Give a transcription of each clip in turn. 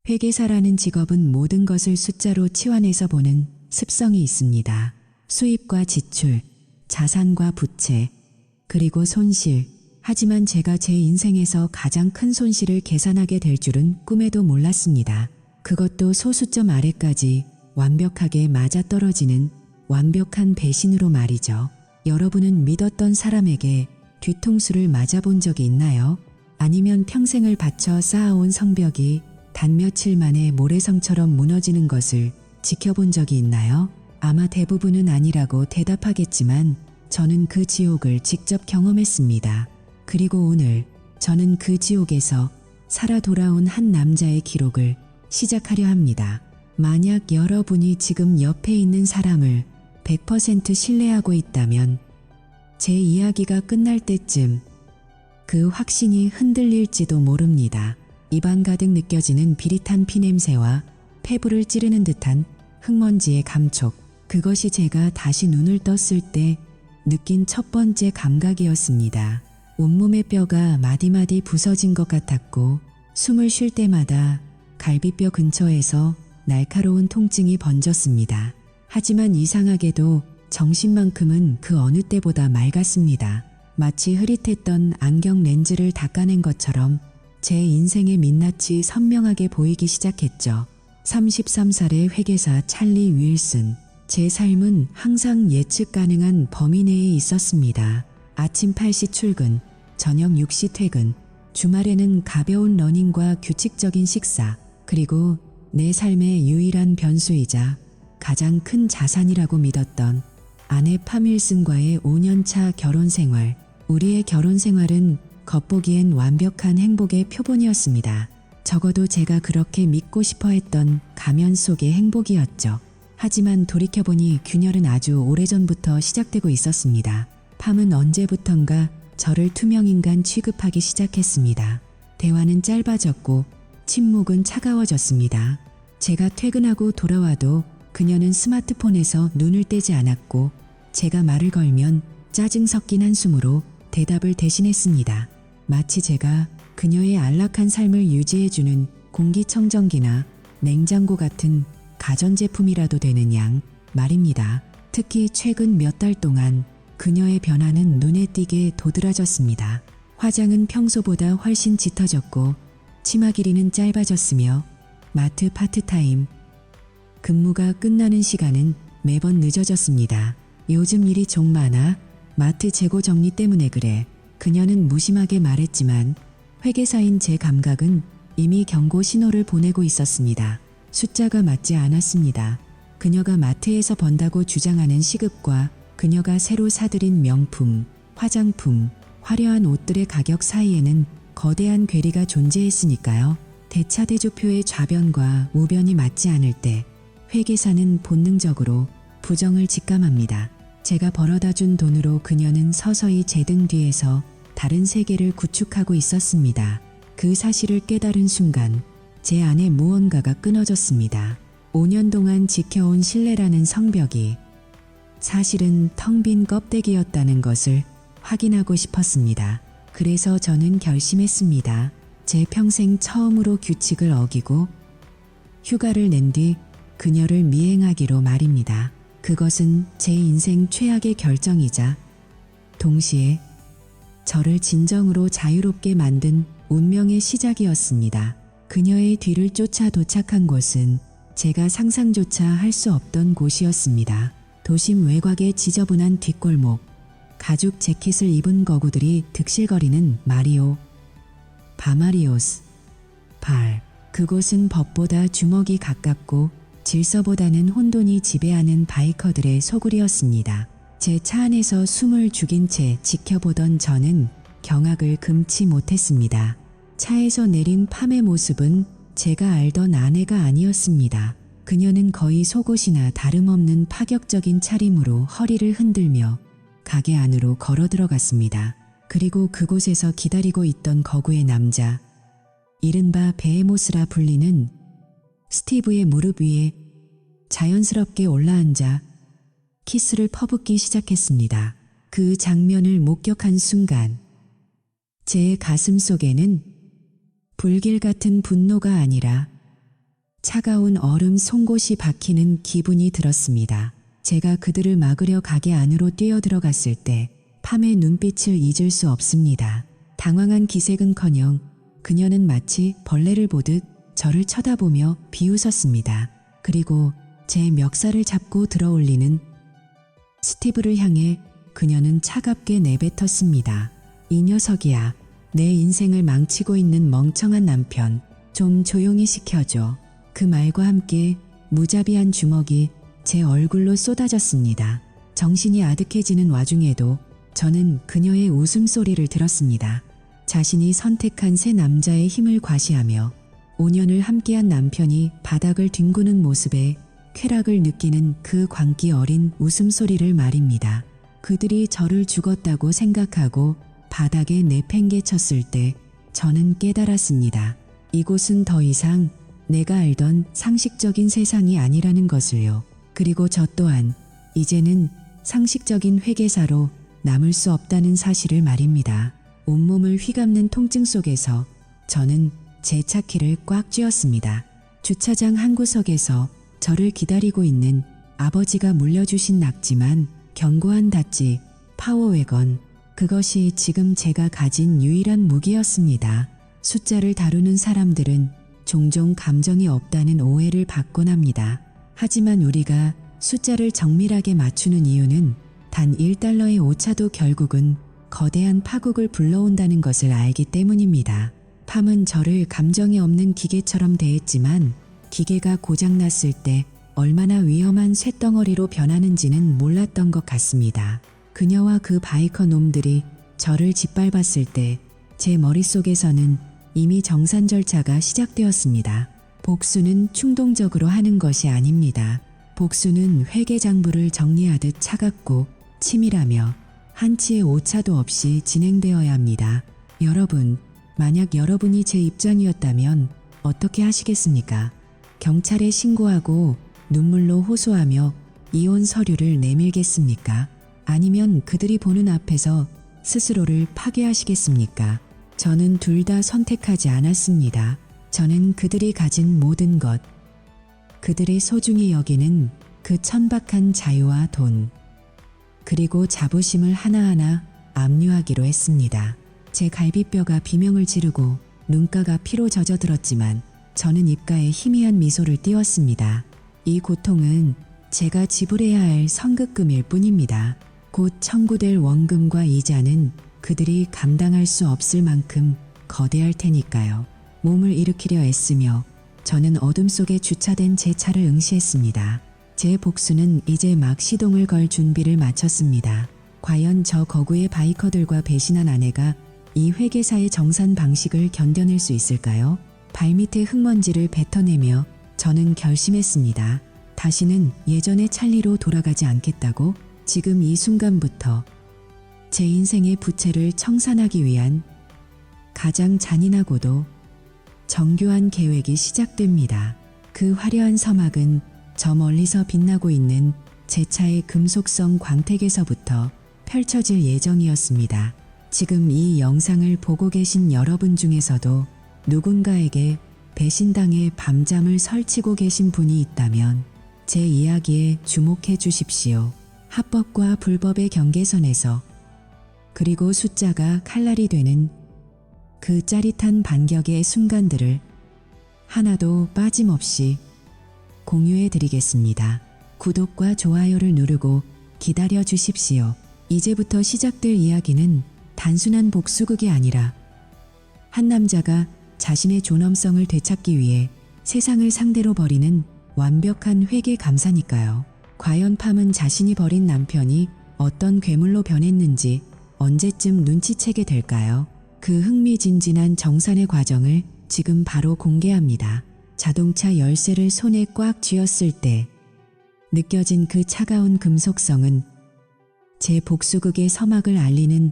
회계사라는 직업은 모든 것을 숫자로 치환해서 보는 습성이 있습니다. 수입과 지출, 자산과 부채, 그리고 손실. 하지만 제가 제 인생에서 가장 큰 손실을 계산하게 될 줄은 꿈에도 몰랐습니다. 그것도 소수점 아래까지 완벽하게 맞아떨어지는 완벽한 배신으로 말이죠. 여러분은 믿었던 사람에게 뒤통수를 맞아본 적이 있나요? 아니면 평생을 바쳐 쌓아온 성벽이 단 며칠 만에 모래성처럼 무너지는 것을 지켜본 적이 있나요? 아마 대부분은 아니라고 대답하겠지만 저는 그 지옥을 직접 경험했습니다. 그리고 오늘 저는 그 지옥에서 살아 돌아온 한 남자의 기록을 시작하려 합니다. 만약 여러분이 지금 옆에 있는 사람을 100% 신뢰하고 있다면 제 이야기가 끝날 때쯤 그 확신이 흔들릴지도 모릅니다. 입안 가득 느껴지는 비릿한 피냄새와 폐부를 찌르는 듯한 흙먼지의 감촉. 그것이 제가 다시 눈을 떴을 때 느낀 첫 번째 감각이었습니다. 온몸의 뼈가 마디마디 부서진 것 같았고 숨을 쉴 때마다 갈비뼈 근처에서 날카로운 통증이 번졌습니다. 하지만 이상하게도 정신만큼은 그 어느 때보다 맑았습니다. 마치 흐릿했던 안경 렌즈를 닦아낸 것처럼 제 인생의 민낯이 선명하게 보이기 시작했죠. 33살의 회계사 찰리 윌슨. 제 삶은 항상 예측 가능한 범위 내에 있었습니다. 아침 8시 출근, 저녁 6시 퇴근, 주말에는 가벼운 러닝과 규칙적인 식사, 그리고 내 삶의 유일한 변수이자 가장 큰 자산이라고 믿었던 아내 파밀슨과의 5년차 결혼 생활. 우리의 결혼 생활은 겉보기엔 완벽한 행복의 표본이었습니다. 적어도 제가 그렇게 믿고 싶어 했던 가면 속의 행복이었죠. 하지만 돌이켜보니 균열은 아주 오래전부터 시작되고 있었습니다. 팜은 언제부턴가 저를 투명인간 취급하기 시작했습니다. 대화는 짧아졌고 침묵은 차가워졌습니다. 제가 퇴근하고 돌아와도 그녀는 스마트폰에서 눈을 떼지 않았고 제가 말을 걸면 짜증 섞인 한숨으로 대답을 대신했습니다. 마치 제가 그녀의 안락한 삶을 유지해주는 공기청정기나 냉장고 같은 가전제품이라도 되는 양 말입니다. 특히 최근 몇 달 동안 그녀의 변화는 눈에 띄게 도드라졌습니다. 화장은 평소보다 훨씬 짙어졌고 치마 길이는 짧아졌으며 마트 파트타임 근무가 끝나는 시간은 매번 늦어졌습니다. 요즘 일이 좀 많아. 마트 재고 정리 때문에 그래. 그녀는 무심하게 말했지만 회계사인 제 감각은 이미 경고 신호를 보내고 있었습니다. 숫자가 맞지 않았습니다. 그녀가 마트에서 번다고 주장하는 시급과 그녀가 새로 사들인 명품, 화장품, 화려한 옷들의 가격 사이에는 거대한 괴리가 존재했으니까요. 대차대조표의 좌변과 우변이 맞지 않을 때 회계사는 본능적으로 부정을 직감합니다. 제가 벌어다 준 돈으로 그녀는 서서히 제 등 뒤에서 다른 세계를 구축하고 있었습니다. 그 사실을 깨달은 순간 제 안에 무언가가 끊어졌습니다. 5년 동안 지켜온 신뢰라는 성벽이 사실은 텅 빈 껍데기였다는 것을 확인하고 싶었습니다. 그래서 저는 결심했습니다. 제 평생 처음으로 규칙을 어기고 휴가를 낸 뒤 그녀를 미행하기로 말입니다. 그것은 제 인생 최악의 결정이자 동시에 저를 진정으로 자유롭게 만든 운명의 시작이었습니다. 그녀의 뒤를 쫓아 도착한 곳은 제가 상상조차 할 수 없던 곳이었습니다. 도심 외곽의 지저분한 뒷골목, 가죽 재킷을 입은 거구들이 득실거리는 마리오, 바마리오스, 발. 그곳은 법보다 주먹이 가깝고 질서보다는 혼돈이 지배하는 바이커들의 소굴이었습니다. 제 차 안에서 숨을 죽인 채 지켜보던 저는 경악을 금치 못했습니다. 차에서 내린 팜의 모습은 제가 알던 아내가 아니었습니다. 그녀는 거의 속옷이나 다름없는 파격적인 차림으로 허리를 흔들며 가게 안으로 걸어 들어갔습니다. 그리고 그곳에서 기다리고 있던 거구의 남자, 이른바 베헤모스라 불리는 스티브의 무릎 위에 자연스럽게 올라앉아 키스를 퍼붓기 시작했습니다. 그 장면을 목격한 순간 제 가슴 속에는 불길 같은 분노가 아니라 차가운 얼음 송곳이 박히는 기분이 들었습니다. 제가 그들을 막으려 가게 안으로 뛰어들어갔을 때 팜의 눈빛을 잊을 수 없습니다. 당황한 기색은커녕 그녀는 마치 벌레를 보듯 저를 쳐다보며 비웃었습니다. 그리고 제 멱살을 잡고 들어올리는 스티브를 향해 그녀는 차갑게 내뱉었습니다. 이 녀석이야. 내 인생을 망치고 있는 멍청한 남편. 좀 조용히 시켜줘. 그 말과 함께 무자비한 주먹이 제 얼굴로 쏟아졌습니다. 정신이 아득해지는 와중에도 저는 그녀의 웃음소리를 들었습니다. 자신이 선택한 새 남자의 힘을 과시하며 5년을 함께한 남편이 바닥을 뒹구는 모습에 쾌락을 느끼는 그 광기 어린 웃음소리를 말입니다. 그들이 저를 죽었다고 생각하고 바닥에 내팽개쳤을 때 저는 깨달았습니다. 이곳은 더 이상 내가 알던 상식적인 세상이 아니라는 것을요. 그리고 저 또한 이제는 상식적인 회계사로 남을 수 없다는 사실을 말입니다. 온몸을 휘감는 통증 속에서 저는 제 차키를 꽉 쥐었습니다. 주차장 한 구석에서 저를 기다리고 있는 아버지가 물려주신 낙지만 견고한 다찌 파워웨건, 그것이 지금 제가 가진 유일한 무기였습니다. 숫자를 다루는 사람들은 종종 감정이 없다는 오해를 받곤 합니다. 하지만 우리가 숫자를 정밀하게 맞추는 이유는 단 1달러의 오차도 결국은 거대한 파국을 불러온다는 것을 알기 때문입니다. 팜은 저를 감정이 없는 기계처럼 대했지만 기계가 고장났을 때 얼마나 위험한 쇳덩어리로 변하는지는 몰랐던 것 같습니다. 그녀와 그 바이커 놈들이 저를 짓밟았을 때 제 머릿속에서는 이미 정산 절차가 시작되었습니다. 복수는 충동적으로 하는 것이 아닙니다. 복수는 회계장부를 정리하듯 차갑고 치밀하며 한치의 오차도 없이 진행되어야 합니다. 여러분, 만약 여러분이 제 입장이었다면 어떻게 하시겠습니까? 경찰에 신고하고 눈물로 호소하며 이혼 서류를 내밀겠습니까? 아니면 그들이 보는 앞에서 스스로를 파괴하시겠습니까? 저는 둘 다 선택하지 않았습니다. 저는 그들이 가진 모든 것, 그들이 소중히 여기는 그 천박한 자유와 돈, 그리고 자부심을 하나하나 압류하기로 했습니다. 제 갈비뼈가 비명을 지르고 눈가가 피로 젖어들었지만 저는 입가에 희미한 미소를 띄웠습니다. 이 고통은 제가 지불해야 할 선급금일 뿐입니다. 곧 청구될 원금과 이자는 그들이 감당할 수 없을 만큼 거대할 테니까요. 몸을 일으키려 애쓰며 저는 어둠 속에 주차된 제 차를 응시했습니다. 제 복수는 이제 막 시동을 걸 준비를 마쳤습니다. 과연 저 거구의 바이커들과 배신한 아내가 이 회계사의 정산 방식을 견뎌낼 수 있을까요? 발밑에 흙먼지를 뱉어내며 저는 결심했습니다. 다시는 예전의 찰리로 돌아가지 않겠다고. 지금 이 순간부터 제 인생의 부채를 청산하기 위한 가장 잔인하고도 정교한 계획이 시작됩니다. 그 화려한 서막은 저 멀리서 빛나고 있는 제 차의 금속성 광택에서부터 펼쳐질 예정이었습니다. 지금 이 영상을 보고 계신 여러분 중에서도 누군가에게 배신당해 밤잠을 설치고 계신 분이 있다면 제 이야기에 주목해 주십시오. 합법과 불법의 경계선에서, 그리고 숫자가 칼날이 되는 그 짜릿한 반격의 순간들을 하나도 빠짐없이 공유해 드리겠습니다. 구독과 좋아요를 누르고 기다려 주십시오. 이제부터 시작될 이야기는 단순한 복수극이 아니라 한 남자가 자신의 존엄성을 되찾기 위해 세상을 상대로 벌이는 완벽한 회계 감사니까요. 과연 팜은 자신이 버린 남편이 어떤 괴물로 변했는지 언제쯤 눈치채게 될까요? 그 흥미진진한 정산의 과정을 지금 바로 공개합니다. 자동차 열쇠를 손에 꽉 쥐었을 때 느껴진 그 차가운 금속성은 제 복수극의 서막을 알리는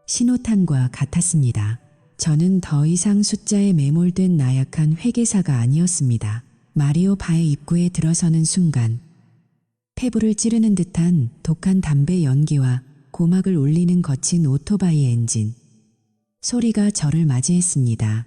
신호탄과 같았습니다. 저는 더 이상 숫자에 매몰된 나약한 회계사가 아니었습니다. 마리오 바의 입구에 들어서는 순간 폐부를 찌르는 듯한 독한 담배 연기와 고막을 울리는 거친 오토바이 엔진 소리가 저를 맞이했습니다.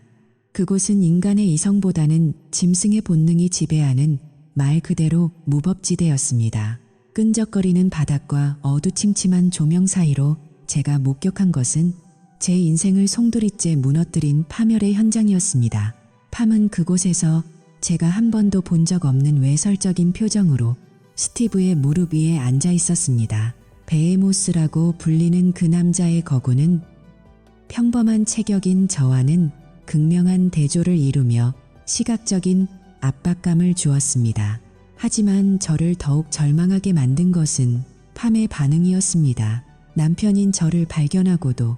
그곳은 인간의 이성보다는 짐승의 본능이 지배하는 말 그대로 무법지대였습니다. 끈적거리는 바닥과 어두침침한 조명 사이로 제가 목격한 것은 제 인생을 송두리째 무너뜨린 파멸의 현장이었습니다. 팜은 그곳에서 제가 한 번도 본 적 없는 외설적인 표정으로 스티브의 무릎 위에 앉아 있었습니다. 베헤모스라고 불리는 그 남자의 거구는 평범한 체격인 저와는 극명한 대조를 이루며 시각적인 압박감을 주었습니다. 하지만 저를 더욱 절망하게 만든 것은 팜의 반응이었습니다. 남편인 저를 발견하고도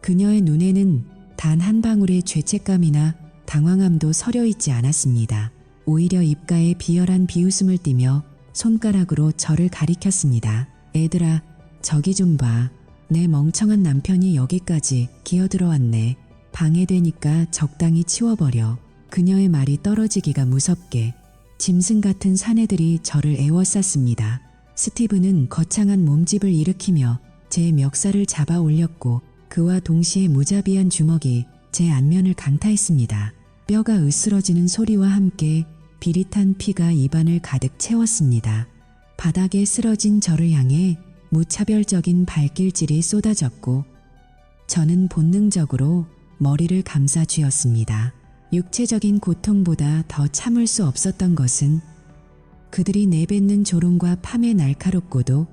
그녀의 눈에는 단 한 방울의 죄책감이나 당황함도 서려 있지 않았습니다. 오히려 입가에 비열한 비웃음을 띠며 손가락으로 저를 가리켰습니다. 애들아, 저기 좀 봐. 내 멍청한 남편이 여기까지 기어들어왔네. 방해되니까 적당히 치워버려. 그녀의 말이 떨어지기가 무섭게 짐승 같은 사내들이 저를 애워쌌습니다. 스티브는 거창한 몸집을 일으키며 제 멱살을 잡아 올렸고 그와 동시에 무자비한 주먹이 제 안면을 강타했습니다. 뼈가 으스러지는 소리와 함께 비릿한 피가 입안을 가득 채웠습니다. 바닥에 쓰러진 저를 향해 무차별적인 발길질이 쏟아졌고 저는 본능적으로 머리를 감싸 쥐었습니다. 육체적인 고통보다 더 참을 수 없었던 것은 그들이 내뱉는 조롱과 팜의 날카롭고도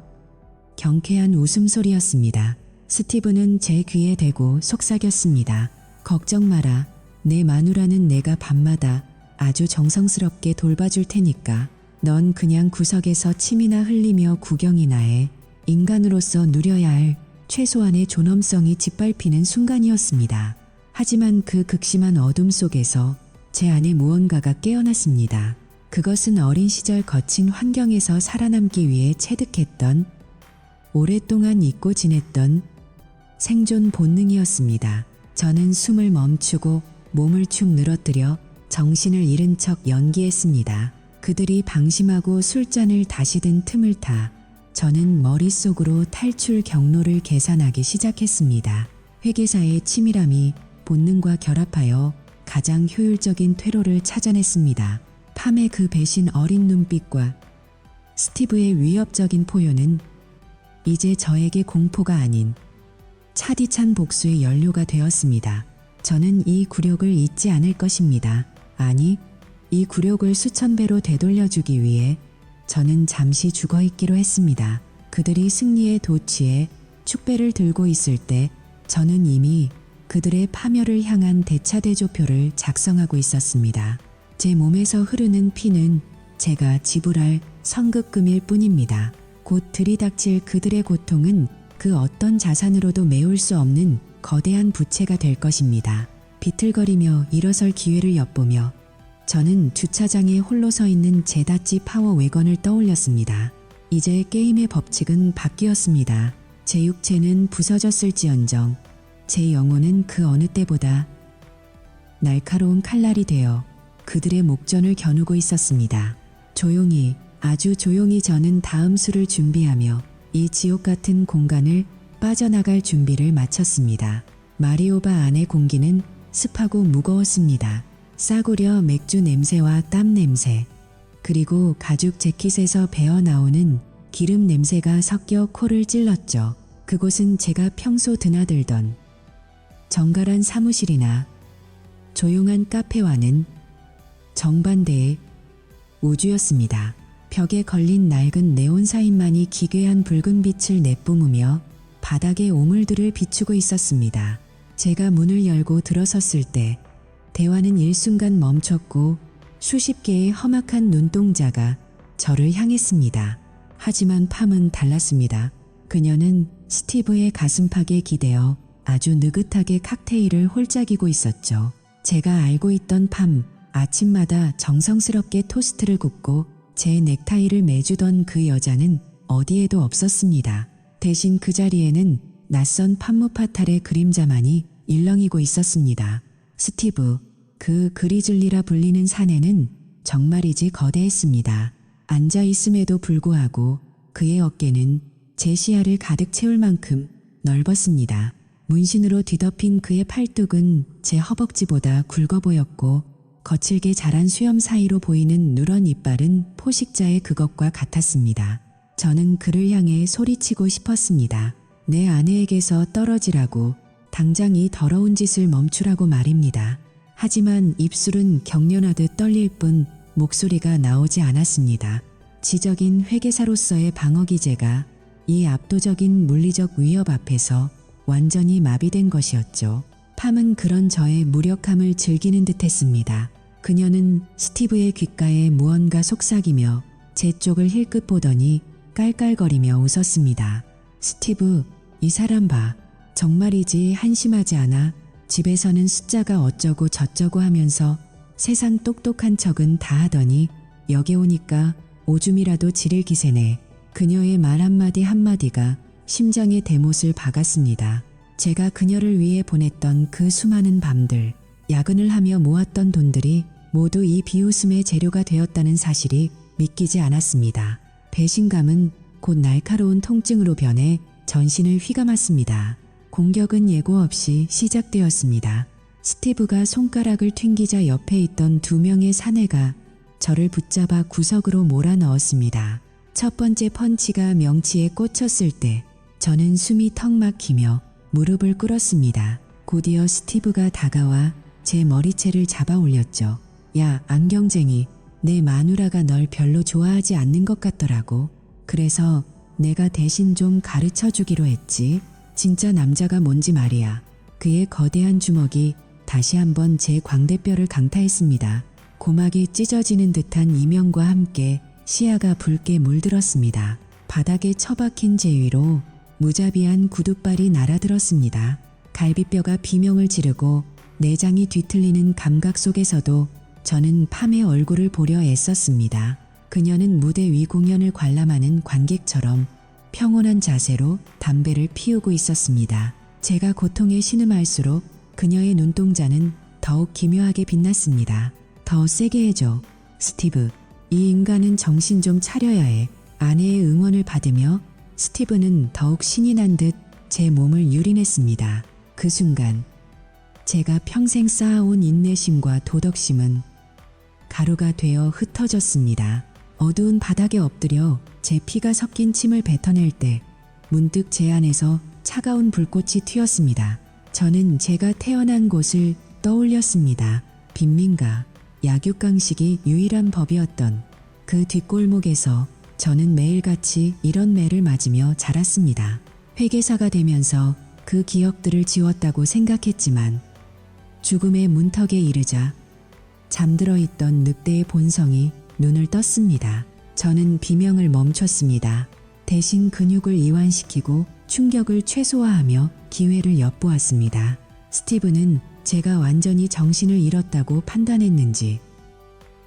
경쾌한 웃음소리였습니다. 스티브는 제 귀에 대고 속삭였습니다. 걱정 마라. 내 마누라는 내가 밤마다 아주 정성스럽게 돌봐줄 테니까 넌 그냥 구석에서 침이나 흘리며 구경이나 해. 인간으로서 누려야 할 최소한의 존엄성이 짓밟히는 순간이었습니다. 하지만 그 극심한 어둠 속에서 제 안에 무언가가 깨어났습니다. 그것은 어린 시절 거친 환경에서 살아남기 위해 체득했던 오랫동안 잊고 지냈던 생존 본능이었습니다. 저는 숨을 멈추고 몸을 축 늘어뜨려 정신을 잃은 척 연기했습니다. 그들이 방심하고 술잔을 다시 든 틈을 타 저는 머릿속으로 탈출 경로를 계산하기 시작했습니다. 회계사의 치밀함이 본능과 결합하여 가장 효율적인 퇴로를 찾아냈습니다. 팜의 그 배신 어린 눈빛과 스티브의 위협적인 포효는 이제 저에게 공포가 아닌 차디찬 복수의 연료가 되었습니다. 저는 이 굴욕을 잊지 않을 것입니다. 아니, 이 굴욕을 수천 배로 되돌려주기 위해 저는 잠시 죽어있기로 했습니다. 그들이 승리의 도취에 축배를 들고 있을 때 저는 이미 그들의 파멸을 향한 대차대조표를 작성하고 있었습니다. 제 몸에서 흐르는 피는 제가 지불할 성급금일 뿐입니다. 곧 들이닥칠 그들의 고통은 그 어떤 자산으로도 메울 수 없는 거대한 부채가 될 것입니다. 비틀거리며 일어설 기회를 엿보며 저는 주차장에 홀로 서 있는 제다찌 파워 외건을 떠올렸습니다. 이제 게임의 법칙은 바뀌었습니다. 제 육체는 부서졌을지언정 제 영혼은 그 어느 때보다 날카로운 칼날이 되어 그들의 목전을 겨누고 있었습니다. 조용히, 아주 조용히 저는 다음 수를 준비하며 이 지옥 같은 공간을 빠져나갈 준비를 마쳤습니다. 마리오바 안의 공기는 습하고 무거웠습니다. 싸구려 맥주 냄새와 땀 냄새, 그리고 가죽 재킷에서 배어나오는 기름 냄새가 섞여 코를 찔렀죠. 그곳은 제가 평소 드나들던 정갈한 사무실이나 조용한 카페와는 정반대의 우주였습니다. 벽에 걸린 낡은 네온 사인만이 기괴한 붉은 빛을 내뿜으며 바닥의 오물들을 비추고 있었습니다. 제가 문을 열고 들어섰을 때 대화는 일순간 멈췄고 수십 개의 험악한 눈동자가 저를 향했습니다. 하지만 팜은 달랐습니다. 그녀는 스티브의 가슴팍에 기대어 아주 느긋하게 칵테일을 홀짝이고 있었죠. 제가 알고 있던 팜, 아침마다 정성스럽게 토스트를 굽고 제 넥타이를 매주던 그 여자는 어디에도 없었습니다. 대신 그 자리에는 낯선 판무파탈의 그림자만이 일렁이고 있었습니다. 스티브, 그 그리즐리라 불리는 사내는 정말이지 거대했습니다. 앉아있음에도 불구하고 그의 어깨는 제 시야를 가득 채울 만큼 넓었습니다. 문신으로 뒤덮인 그의 팔뚝은 제 허벅지보다 굵어 보였고 거칠게 자란 수염 사이로 보이는 누런 이빨은 포식자의 그것과 같았습니다. 저는 그를 향해 소리치고 싶었습니다. 내 아내에게서 떨어지라고, 당장 이 더러운 짓을 멈추라고 말입니다. 하지만 입술은 경련하듯 떨릴 뿐 목소리가 나오지 않았습니다. 지적인 회계사로서의 방어기제가 이 압도적인 물리적 위협 앞에서 완전히 마비된 것이었죠. 팜은 그런 저의 무력함을 즐기는 듯했습니다. 그녀는 스티브의 귓가에 무언가 속삭이며 제 쪽을 힐끗 보더니 깔깔거리며 웃었습니다. 스티브, 이 사람 봐. 정말이지 한심하지 않아? 집에서는 숫자가 어쩌고 저쩌고 하면서 세상 똑똑한 척은 다 하더니 여기 오니까 오줌이라도 지릴 기세네. 그녀의 말 한마디 한마디가 심장의 대못을 박았습니다. 제가 그녀를 위해 보냈던 그 수많은 밤들, 야근을 하며 모았던 돈들이 모두 이 비웃음의 재료가 되었다는 사실이 믿기지 않았습니다. 배신감은 곧 날카로운 통증으로 변해 전신을 휘감았습니다. 공격은 예고 없이 시작되었습니다. 스티브가 손가락을 튕기자 옆에 있던 2명의 사내가 저를 붙잡아 구석으로 몰아넣었습니다. 첫 번째 펀치가 명치에 꽂혔을 때 저는 숨이 턱 막히며 무릎을 꿇었습니다. 곧이어 스티브가 다가와 제 머리채를 잡아 올렸죠. 야, 안경쟁이, 내 마누라가 널 별로 좋아하지 않는 것 같더라고. 그래서 내가 대신 좀 가르쳐 주기로 했지. 진짜 남자가 뭔지 말이야. 그의 거대한 주먹이 다시 한번 제 광대뼈를 강타했습니다. 고막이 찢어지는 듯한 이명과 함께 시야가 붉게 물들었습니다. 바닥에 처박힌 제 위로 무자비한 구둣발이 날아들었습니다. 갈비뼈가 비명을 지르고 내장이 뒤틀리는 감각 속에서도 저는 팜의 얼굴을 보려 애썼습니다. 그녀는 무대 위 공연을 관람하는 관객처럼 평온한 자세로 담배를 피우고 있었습니다. 제가 고통에 신음할수록 그녀의 눈동자는 더욱 기묘하게 빛났습니다. 더 세게 해줘. 스티브, 이 인간은 정신 좀 차려야 해. 아내의 응원을 받으며 스티브는 더욱 신이 난 듯 제 몸을 유린했습니다. 그 순간 제가 평생 쌓아온 인내심과 도덕심은 가루가 되어 흩어졌습니다. 어두운 바닥에 엎드려 제 피가 섞인 침을 뱉어낼 때 문득 제 안에서 차가운 불꽃이 튀었습니다. 저는 제가 태어난 곳을 떠올렸습니다. 빈민가, 약육강식이 유일한 법이었던 그 뒷골목에서 저는 매일같이 이런 매를 맞으며 자랐습니다. 회계사가 되면서 그 기억들을 지웠다고 생각했지만 죽음의 문턱에 이르자 잠들어 있던 늑대의 본성이 눈을 떴습니다. 저는 비명을 멈췄습니다. 대신 근육을 이완시키고 충격을 최소화하며 기회를 엿보았습니다. 스티브는 제가 완전히 정신을 잃었다고 판단했는지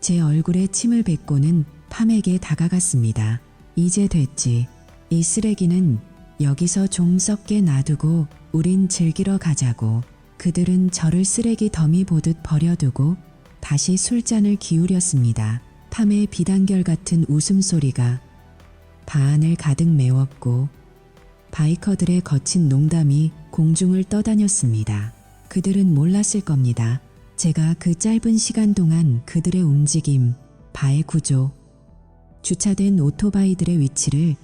제 얼굴에 침을 뱉고는 팜에게 다가갔습니다. 이제 됐지. 이 쓰레기는 여기서 좀 썩게 놔두고 우린 즐기러 가자고. 그들은 저를 쓰레기 더미 보듯 버려두고 다시 술잔을 기울였습니다. 팜의 비단결 같은 웃음소리가 바 안을 가득 메웠고 바이커들의 거친 농담이 공중을 떠다녔습니다. 그들은 몰랐을 겁니다. 제가 그 짧은 시간 동안 그들의 움직임, 바의 구조, 주차된 오토바이들의 위치를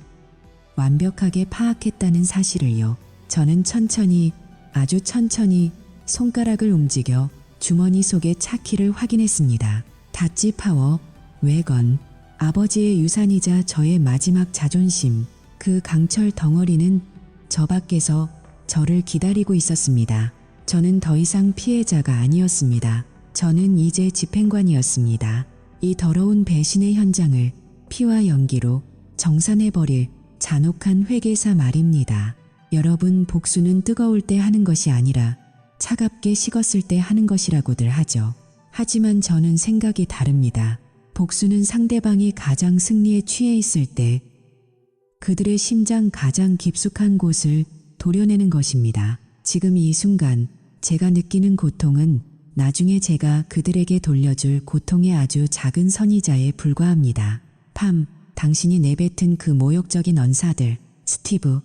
완벽하게 파악했다는 사실을요. 저는 천천히, 아주 천천히 손가락을 움직여 주머니 속의 차키를 확인했습니다. 다찌 파워, 외건, 아버지의 유산이자 저의 마지막 자존심, 그 강철 덩어리는 저 밖에서 저를 기다리고 있었습니다. 저는 더 이상 피해자가 아니었습니다. 저는 이제 집행관이었습니다. 이 더러운 배신의 현장을 피와 연기로 정산해버릴 잔혹한 회계사 말입니다. 여러분, 복수는 뜨거울 때 하는 것이 아니라 차갑게 식었을 때 하는 것이라고들 하죠. 하지만 저는 생각이 다릅니다. 복수는 상대방이 가장 승리에 취해 있을 때 그들의 심장 가장 깊숙한 곳을 도려내는 것입니다. 지금 이 순간 제가 느끼는 고통은 나중에 제가 그들에게 돌려줄 고통의 아주 작은 선이자에 불과합니다. 팜, 당신이 내뱉은 그 모욕적인 언사들, 스티브,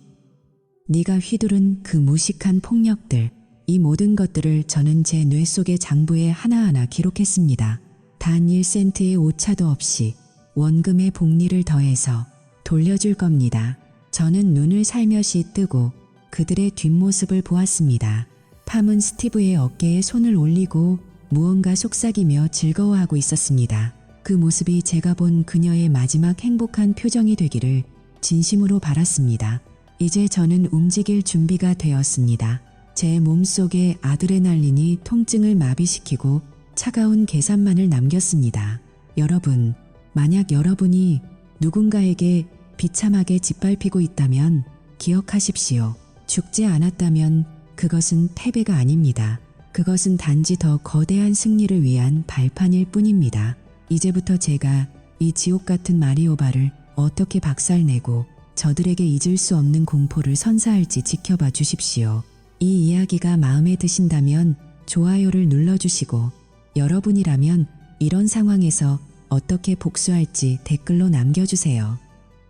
네가 휘두른 그 무식한 폭력들, 이 모든 것들을 저는 제 뇌 속의 장부에 하나하나 기록했습니다. 단 1센트의 오차도 없이 원금의 복리를 더해서 돌려줄 겁니다. 저는 눈을 살며시 뜨고 그들의 뒷모습을 보았습니다. 팜은 스티브의 어깨에 손을 올리고 무언가 속삭이며 즐거워하고 있었습니다. 그 모습이 제가 본 그녀의 마지막 행복한 표정이 되기를 진심으로 바랐습니다. 이제 저는 움직일 준비가 되었습니다. 제 몸속의 아드레날린이 통증을 마비시키고 차가운 계산만을 남겼습니다. 여러분, 만약 여러분이 누군가에게 비참하게 짓밟히고 있다면 기억하십시오. 죽지 않았다면 그것은 패배가 아닙니다. 그것은 단지 더 거대한 승리를 위한 발판일 뿐입니다. 이제부터 제가 이 지옥 같은 마리오바를 어떻게 박살내고 저들에게 잊을 수 없는 공포를 선사할지 지켜봐 주십시오. 이 이야기가 마음에 드신다면 좋아요를 눌러주시고, 여러분이라면 이런 상황에서 어떻게 복수할지 댓글로 남겨주세요.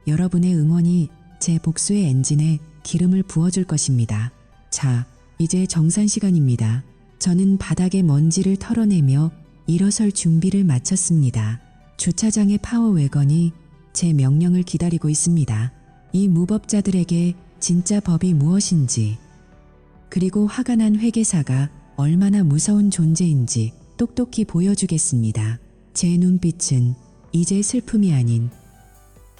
여러분의 응원이 제 복수의 엔진에 기름을 부어줄 것입니다. 자, 이제 정산 시간입니다. 저는 바닥에 먼지를 털어내며 일어설 준비를 마쳤습니다. 주차장의 파워웨건이 제 명령을 기다리고 있습니다. 이 무법자들에게 진짜 법이 무엇인지, 그리고 화가 난 회계사가 얼마나 무서운 존재인지 똑똑히 보여주겠습니다. 제 눈빛은 이제 슬픔이 아닌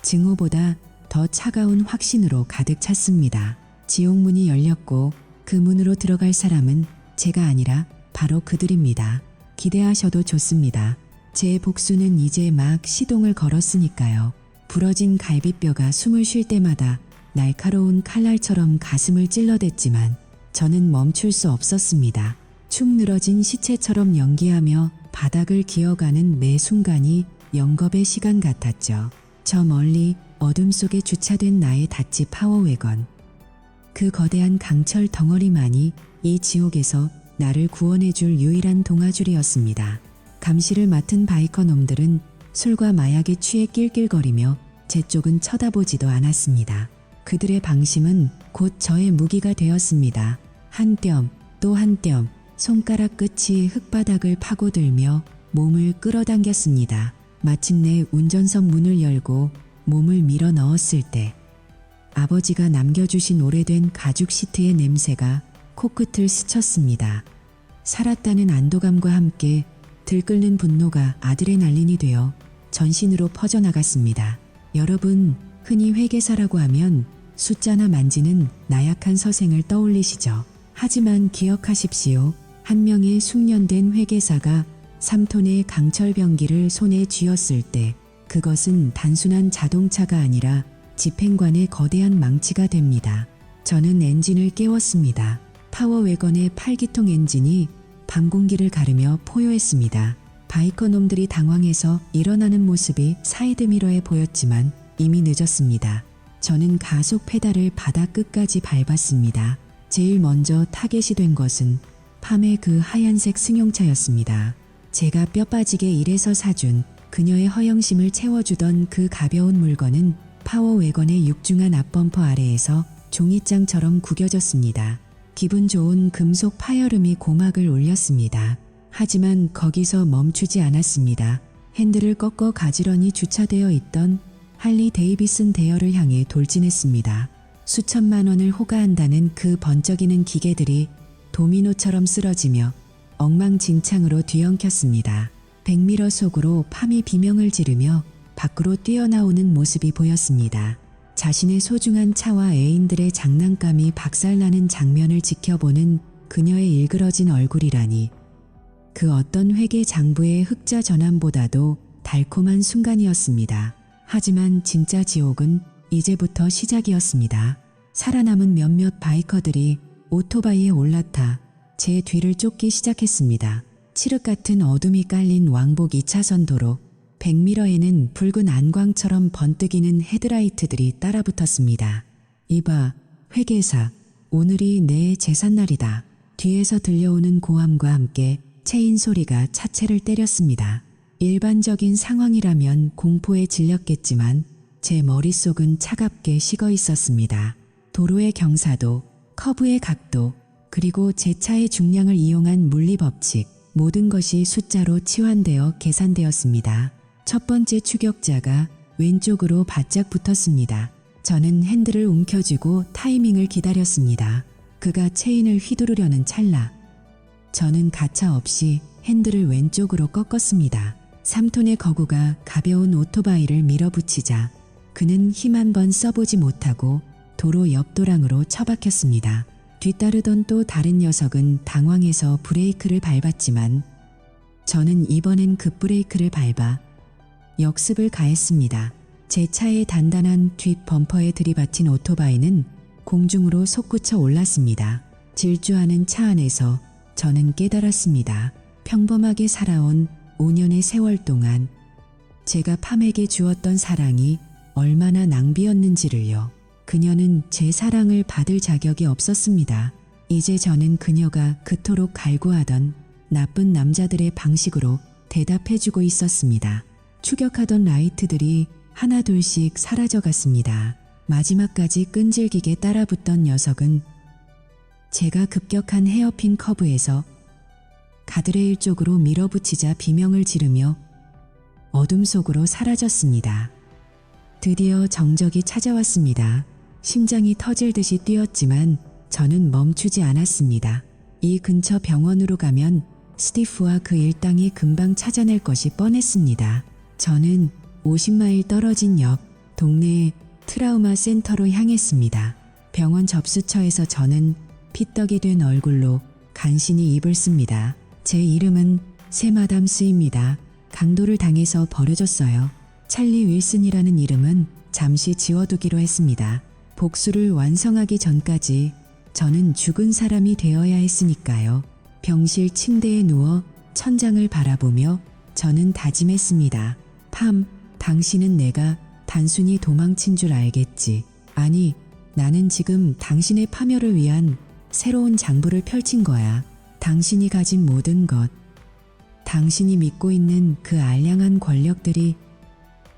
증오보다 더 차가운 확신으로 가득 찼습니다. 지옥문이 열렸고 그 문으로 들어갈 사람은 제가 아니라 바로 그들입니다. 기대하셔도 좋습니다. 제 복수는 이제 막 시동을 걸었으니까요. 부러진 갈비뼈가 숨을 쉴 때마다 날카로운 칼날처럼 가슴을 찔러댔지만 저는 멈출 수 없었습니다. 축 늘어진 시체처럼 연기하며 바닥을 기어가는 매 순간이 영겁의 시간 같았죠. 저 멀리 어둠 속에 주차된 나의 다치 파워웨건. 그 거대한 강철 덩어리만이 이 지옥에서 나를 구원해줄 유일한 동아줄이었습니다. 감시를 맡은 바이커 놈들은 술과 마약에 취해 낄낄거리며 제 쪽은 쳐다보지도 않았습니다. 그들의 방심은 곧 저의 무기가 되었습니다. 한 뼘, 또 한 뼘, 손가락 끝이 흙바닥을 파고들며 몸을 끌어당겼습니다. 마침내 운전석 문을 열고 몸을 밀어 넣었을 때 아버지가 남겨주신 오래된 가죽 시트의 냄새가 코끝을 스쳤습니다. 살았다는 안도감과 함께 들끓는 분노가 아드레날린이 되어 전신으로 퍼져나갔습니다. 여러분, 흔히 회계사라고 하면 숫자나 만지는 나약한 서생을 떠올리시죠. 하지만 기억하십시오. 한 명의 숙련된 회계사가 3톤의 강철 병기를 손에 쥐었을 때 그것은 단순한 자동차가 아니라 집행관의 거대한 망치가 됩니다. 저는 엔진을 깨웠습니다. 파워웨건의 8기통 엔진이 밤 공기를 가르며 포효했습니다. 바이커 놈들이 당황해서 일어나는 모습이 사이드미러에 보였지만 이미 늦었습니다. 저는 가속 페달을 바닥 끝까지 밟았습니다. 제일 먼저 타겟이 된 것은 팜의 그 하얀색 승용차였습니다. 제가 뼈 빠지게 일해서 사준 그녀의 허영심을 채워주던 그 가벼운 물건은 파워웨건의 육중한 앞범퍼 아래에서 종이장처럼 구겨졌습니다. 기분 좋은 금속 파열음이 고막을 울렸습니다. 하지만 거기서 멈추지 않았습니다. 핸들을 꺾어 가지런히 주차되어 있던 할리 데이비슨 대여를 향해 돌진했습니다. 수천만 원을 호가한다는 그 번쩍이는 기계들이 도미노처럼 쓰러지며 엉망진창으로 뒤엉켰습니다. 백미러 속으로 팜이 비명을 지르며 밖으로 뛰어나오는 모습이 보였습니다. 자신의 소중한 차와 애인들의 장난감이 박살나는 장면을 지켜보는 그녀의 일그러진 얼굴이라니, 그 어떤 회계 장부의 흑자 전환보다도 달콤한 순간이었습니다. 하지만 진짜 지옥은 이제부터 시작이었습니다. 살아남은 몇몇 바이커들이 오토바이에 올라타 제 뒤를 쫓기 시작했습니다. 칠흑 같은 어둠이 깔린 왕복 2차선 도로, 백미러에는 붉은 안광처럼 번뜩이는 헤드라이트들이 따라붙었습니다. 이봐, 회계사, 오늘이 내 제삿날이다. 뒤에서 들려오는 고함과 함께 체인 소리가 차체를 때렸습니다. 일반적인 상황이라면 공포에 질렸겠지만 제 머릿속은 차갑게 식어 있었습니다. 도로의 경사도, 커브의 각도, 그리고 제 차의 중량을 이용한 물리법칙, 모든 것이 숫자로 치환되어 계산되었습니다. 첫 번째 추격자가 왼쪽으로 바짝 붙었습니다. 저는 핸들을 움켜쥐고 타이밍을 기다렸습니다. 그가 체인을 휘두르려는 찰나 저는 가차없이 핸들을 왼쪽으로 꺾었습니다. 3톤의 거구가 가벼운 오토바이를 밀어붙이자 그는 힘 한 번 써보지 못하고 도로 옆 도랑으로 처박혔습니다. 뒤따르던 또 다른 녀석은 당황해서 브레이크를 밟았지만 저는 이번엔 급브레이크를 밟아 역습을 가했습니다. 제 차의 단단한 뒷 범퍼에 들이받힌 오토바이는 공중으로 솟구쳐 올랐습니다. 질주하는 차 안에서 저는 깨달았습니다. 평범하게 살아온 5년의 세월 동안 제가 팜에게 주었던 사랑이 얼마나 낭비였는지를요. 그녀는 제 사랑을 받을 자격이 없었습니다. 이제 저는 그녀가 그토록 갈구하던 나쁜 남자들의 방식으로 대답해주고 있었습니다. 추격하던 라이트들이 하나둘씩 사라져갔습니다. 마지막까지 끈질기게 따라붙던 녀석은 제가 급격한 헤어핀 커브에서 가드레일 쪽으로 밀어붙이자 비명을 지르며 어둠 속으로 사라졌습니다. 드디어 정적이 찾아왔습니다. 심장이 터질 듯이 뛰었지만 저는 멈추지 않았습니다. 이 근처 병원으로 가면 스티프와 그 일당이 금방 찾아낼 것이 뻔했습니다. 저는 50마일 떨어진 역 동네의 트라우마 센터로 향했습니다. 병원 접수처에서 저는 피떡이 된 얼굴로 간신히 입을 씁니다. 제 이름은 세마담스입니다. 강도를 당해서 버려졌어요. 찰리 윌슨이라는 이름은 잠시 지워두기로 했습니다. 복수를 완성하기 전까지 저는 죽은 사람이 되어야 했으니까요. 병실 침대에 누워 천장을 바라보며 저는 다짐했습니다. 팜, 당신은 내가 단순히 도망친 줄 알겠지. 아니, 나는 지금 당신의 파멸을 위한 새로운 장부를 펼친 거야. 당신이 가진 모든 것, 당신이 믿고 있는 그 알량한 권력들이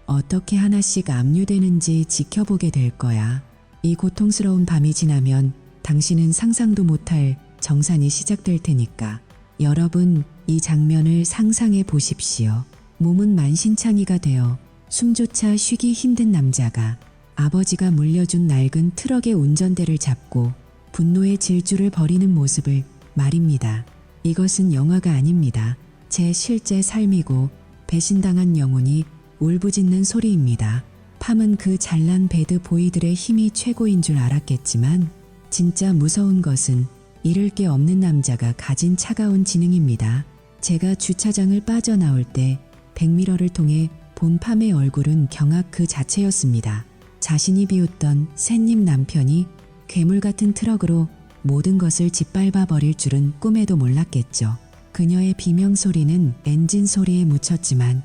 어떻게 하나씩 압류되는지 지켜보게 될 거야. 이 고통스러운 밤이 지나면 당신은 상상도 못할 정산이 시작될 테니까. 여러분, 이 장면을 상상해 보십시오. 몸은 만신창이가 되어 숨조차 쉬기 힘든 남자가 아버지가 물려준 낡은 트럭의 운전대를 잡고 분노의 질주를 벌이는 모습을 말입니다. 이것은 영화가 아닙니다. 제 실제 삶이고 배신당한 영혼이 울부짖는 소리입니다. 팜은 그 잘난 배드 보이들의 힘이 최고인 줄 알았겠지만 진짜 무서운 것은 잃을 게 없는 남자가 가진 차가운 지능입니다. 제가 주차장을 빠져나올 때 백미러를 통해 본 팜의 얼굴은 경악 그 자체였습니다. 자신이 비웃던 샌님 남편이 괴물 같은 트럭으로 모든 것을 짓밟아 버릴 줄은 꿈에도 몰랐겠죠. 그녀의 비명 소리는 엔진 소리에 묻혔지만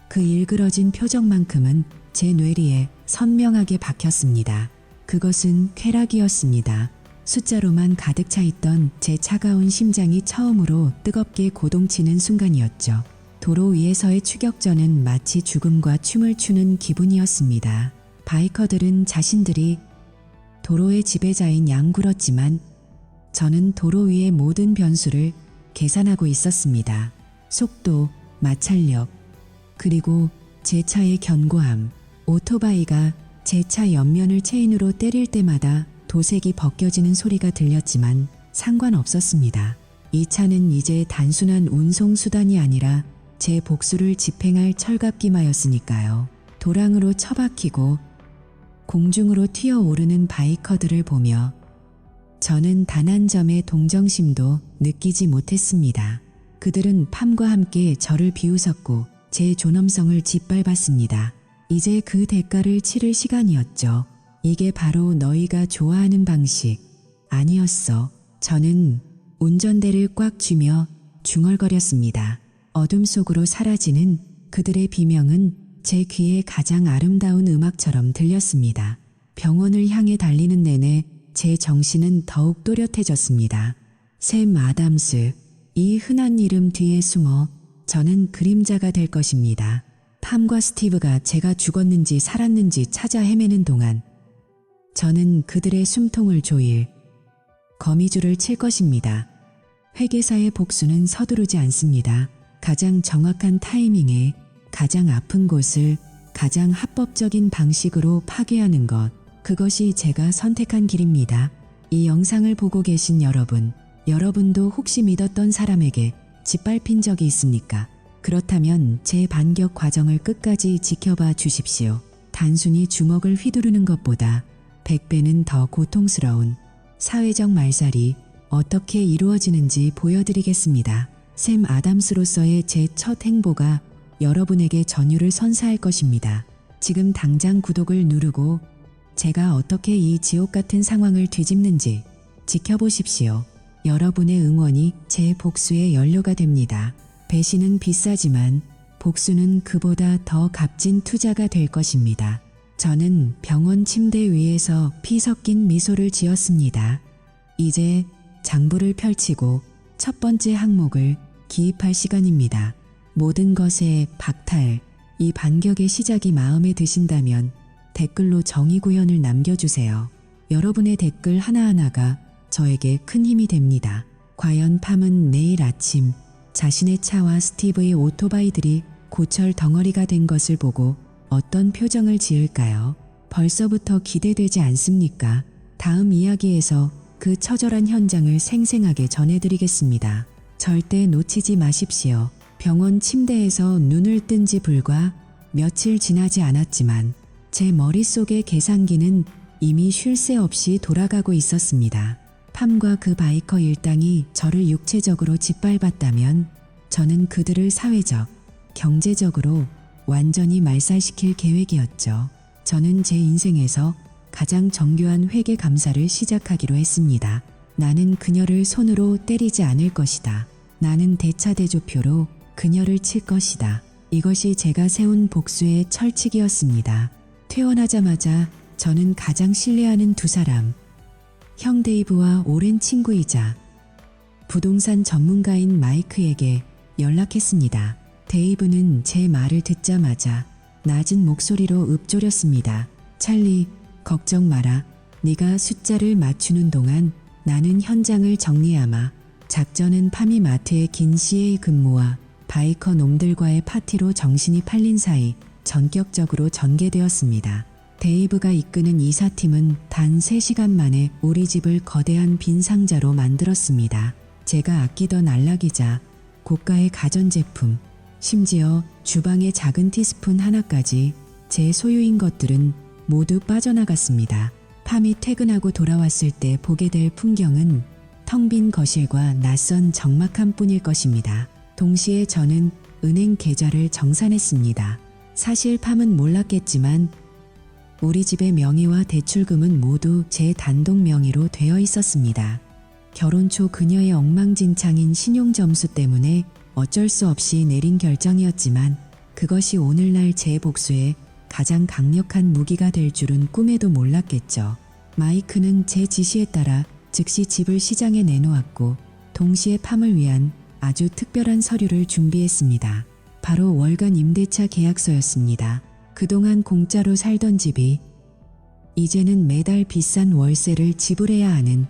그 일그러진 표정만큼은 제 뇌리에 선명하게 박혔습니다. 그것은 쾌락이었습니다. 숫자로만 가득 차 있던 제 차가운 심장이 처음으로 뜨겁게 고동치는 순간이었죠. 도로 위에서의 추격전은 마치 죽음과 춤을 추는 기분이었습니다. 바이커들은 자신들이 도로의 지배자인 양굴었지만 저는 도로 위의 모든 변수를 계산하고 있었습니다. 속도, 마찰력, 그리고 제 차의 견고함. 오토바이가 제 차 옆면을 체인으로 때릴 때마다 도색이 벗겨지는 소리가 들렸지만 상관없었습니다. 이 차는 이제 단순한 운송수단이 아니라 제 복수를 집행할 철갑기마였으니까요. 도랑으로 처박히고 공중으로 튀어오르는 바이커들을 보며 저는 단 한 점의 동정심도 느끼지 못했습니다. 그들은 팜과 함께 저를 비웃었고 제 존엄성을 짓밟았습니다. 이제 그 대가를 치를 시간이었죠. 이게 바로 너희가 좋아하는 방식 아니었어. 저는 운전대를 꽉 쥐며 중얼거렸습니다. 어둠 속으로 사라지는 그들의 비명은 제 귀에 가장 아름다운 음악처럼 들렸습니다. 병원을 향해 달리는 내내 제 정신은 더욱 또렷해졌습니다. 샘 아담스, 이 흔한 이름 뒤에 숨어 저는 그림자가 될 것입니다. 팜과 스티브가 제가 죽었는지 살았는지 찾아 헤매는 동안 저는 그들의 숨통을 조일 거미줄을 칠 것입니다. 회계사의 복수는 서두르지 않습니다. 가장 정확한 타이밍에 가장 아픈 곳을 가장 합법적인 방식으로 파괴하는 것, 그것이 제가 선택한 길입니다. 이 영상을 보고 계신 여러분, 여러분도 혹시 믿었던 사람에게 짓밟힌 적이 있습니까? 그렇다면 제 반격 과정을 끝까지 지켜봐 주십시오. 단순히 주먹을 휘두르는 것보다 100배는 더 고통스러운 사회적 말살이 어떻게 이루어지는지 보여드리겠습니다. 샘 아담스로서의 제 첫 행보가 여러분에게 전율을 선사할 것입니다. 지금 당장 구독을 누르고 제가 어떻게 이 지옥 같은 상황을 뒤집는지 지켜보십시오. 여러분의 응원이 제 복수의 연료가 됩니다. 배신은 비싸지만 복수는 그보다 더 값진 투자가 될 것입니다. 저는 병원 침대 위에서 피 섞인 미소를 지었습니다. 이제 장부를 펼치고 첫 번째 항목을 기입할 시간입니다. 모든 것의 박탈, 이 반격의 시작이 마음에 드신다면 댓글로 정의구현을 남겨주세요. 여러분의 댓글 하나하나가 저에게 큰 힘이 됩니다. 과연 팜은 내일 아침 자신의 차와 스티브의 오토바이들이 고철 덩어리가 된 것을 보고 어떤 표정을 지을까요? 벌써부터 기대되지 않습니까? 다음 이야기에서 그 처절한 현장을 생생하게 전해드리겠습니다. 절대 놓치지 마십시오. 병원 침대에서 눈을 뜬 지 불과 며칠 지나지 않았지만 제 머릿속의 계산기는 이미 쉴 새 없이 돌아가고 있었습니다. 팜과 그 바이커 일당이 저를 육체적으로 짓밟았다면 저는 그들을 사회적, 경제적으로 완전히 말살시킬 계획이었죠. 저는 제 인생에서 가장 정교한 회계 감사를 시작하기로 했습니다. 나는 그녀를 손으로 때리지 않을 것이다. 나는 대차대조표로 그녀를 칠 것이다. 이것이 제가 세운 복수의 철칙이었습니다. 퇴원하자마자 저는 가장 신뢰하는 두 사람, 형 데이브와 오랜 친구이자 부동산 전문가인 마이크에게 연락했습니다. 데이브는 제 말을 듣자마자 낮은 목소리로 읊조렸습니다. 찰리, 걱정 마라. 네가 숫자를 맞추는 동안 나는 현장을 정리하마. 작전은 팜이 마트의 긴 CA 근무와 바이커 놈들과의 파티로 정신이 팔린 사이 전격적으로 전개되었습니다. 데이브가 이끄는 이사팀은 단 3시간 만에 우리 집을 거대한 빈 상자로 만들었습니다. 제가 아끼던 안락이자 고가의 가전제품, 심지어 주방의 작은 티스푼 하나까지 제 소유인 것들은 모두 빠져나갔습니다. 팜이 퇴근하고 돌아왔을 때 보게 될 풍경은 텅 빈 거실과 낯선 적막함 뿐일 것입니다. 동시에 저는 은행 계좌를 정산했습니다. 사실 팜은 몰랐겠지만 우리 집의 명의와 대출금은 모두 제 단독 명의로 되어 있었습니다. 결혼 초 그녀의 엉망진창인 신용점수 때문에 어쩔 수 없이 내린 결정이었지만 그것이 오늘날 제 복수의 가장 강력한 무기가 될 줄은 꿈에도 몰랐겠죠. 마이크는 제 지시에 따라 즉시 집을 시장에 내놓았고 동시에 팜을 위한 아주 특별한 서류를 준비했습니다. 바로 월간 임대차 계약서였습니다. 그동안 공짜로 살던 집이 이제는 매달 비싼 월세를 지불해야 하는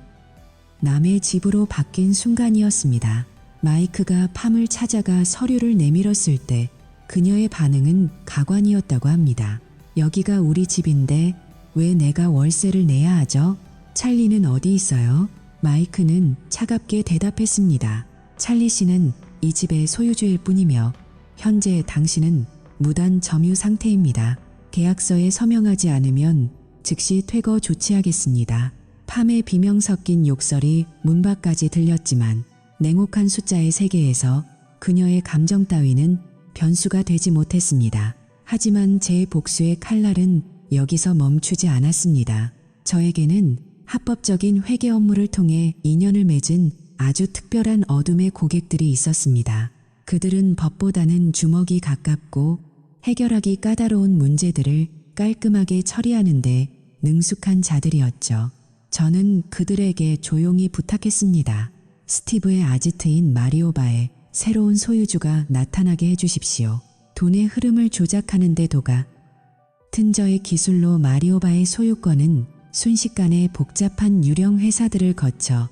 남의 집으로 바뀐 순간이었습니다. 마이크가 팜을 찾아가 서류를 내밀었을 때 그녀의 반응은 가관이었다고 합니다. 여기가 우리 집인데 왜 내가 월세를 내야 하죠? 찰리는 어디 있어요? 마이크는 차갑게 대답했습니다. 찰리 씨는 이 집의 소유주일 뿐이며 현재 당신은 무단 점유 상태입니다. 계약서에 서명하지 않으면 즉시 퇴거 조치하겠습니다. 팜의 비명 섞인 욕설이 문 밖까지 들렸지만 냉혹한 숫자의 세계에서 그녀의 감정 따위는 변수가 되지 못했습니다. 하지만 제 복수의 칼날은 여기서 멈추지 않았습니다. 저에게는 합법적인 회계 업무를 통해 인연을 맺은 아주 특별한 어둠의 고객들이 있었습니다. 그들은 법보다는 주먹이 가깝고 해결하기 까다로운 문제들을 깔끔하게 처리하는데 능숙한 자들이었죠. 저는 그들에게 조용히 부탁했습니다. 스티브의 아지트인 마리오바의 새로운 소유주가 나타나게 해주십시오. 돈의 흐름을 조작하는 데 도가 튼저의 기술로 마리오바의 소유권은 순식간에 복잡한 유령 회사들을 거쳐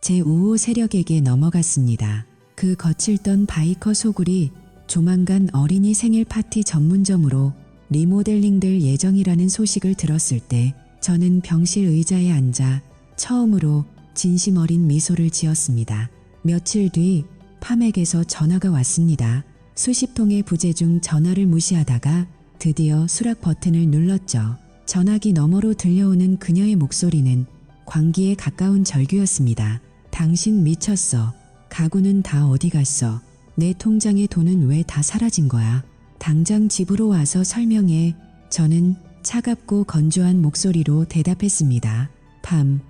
제5호 세력에게 넘어갔습니다. 그 거칠던 바이커 소굴이 조만간 어린이 생일 파티 전문점으로 리모델링될 예정이라는 소식을 들었을 때 저는 병실 의자에 앉아 처음으로 진심 어린 미소를 지었습니다. 며칠 뒤 팜에게서 전화가 왔습니다. 수십 통의 부재 중 전화를 무시하다가 드디어 수락 버튼을 눌렀죠. 전화기 너머로 들려오는 그녀의 목소리는 광기에 가까운 절규였습니다. 당신 미쳤어. 가구는 다 어디 갔어? 내 통장의 돈은 왜 다 사라진 거야? 당장 집으로 와서 설명해. 저는 차갑고 건조한 목소리로 대답했습니다. 팜.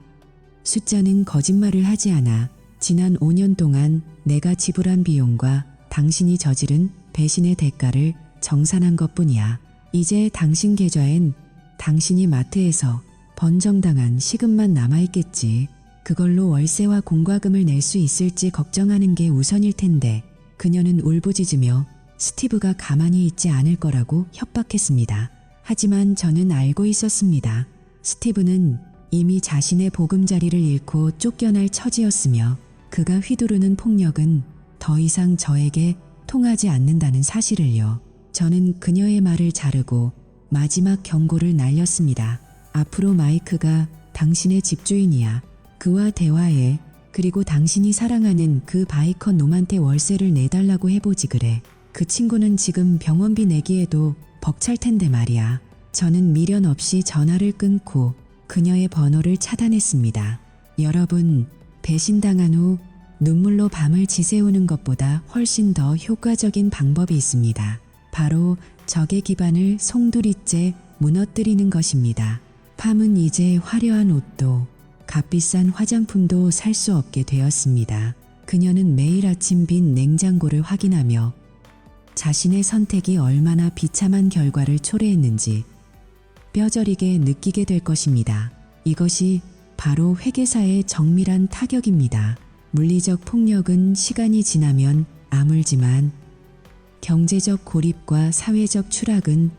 숫자는 거짓말을 하지 않아. 지난 5년 동안 내가 지불한 비용과 당신이 저지른 배신의 대가를 정산한 것뿐이야. 이제 당신 계좌엔 당신이 마트에서 번정당한 시급만 남아있겠지. 그걸로 월세와 공과금을 낼 수 있을지 걱정하는 게 우선일 텐데. 그녀는 울부짖으며 스티브가 가만히 있지 않을 거라고 협박했습니다. 하지만 저는 알고 있었습니다. 스티브는 이미 자신의 보금자리를 잃고 쫓겨날 처지였으며 그가 휘두르는 폭력은 더 이상 저에게 통하지 않는다는 사실을요. 저는 그녀의 말을 자르고 마지막 경고를 날렸습니다. 앞으로 마이크가 당신의 집주인이야. 그와 대화해. 그리고 당신이 사랑하는 그 바이커 놈한테 월세를 내달라고 해보지 그래. 그 친구는 지금 병원비 내기에도 벅찰 텐데 말이야. 저는 미련 없이 전화를 끊고 그녀의 번호를 차단했습니다. 여러분, 배신당한 후 눈물로 밤을 지새우는 것보다 훨씬 더 효과적인 방법이 있습니다. 바로 적의 기반을 송두리째 무너뜨리는 것입니다. 팜은 이제 화려한 옷도 값비싼 화장품도 살 수 없게 되었습니다. 그녀는 매일 아침 빈 냉장고를 확인하며 자신의 선택이 얼마나 비참한 결과를 초래했는지 뼈저리게 느끼게 될 것입니다. 이것이 바로 회계사의 정밀한 타격입니다. 물리적 폭력은 시간이 지나면 아물지만 경제적 고립과 사회적 추락은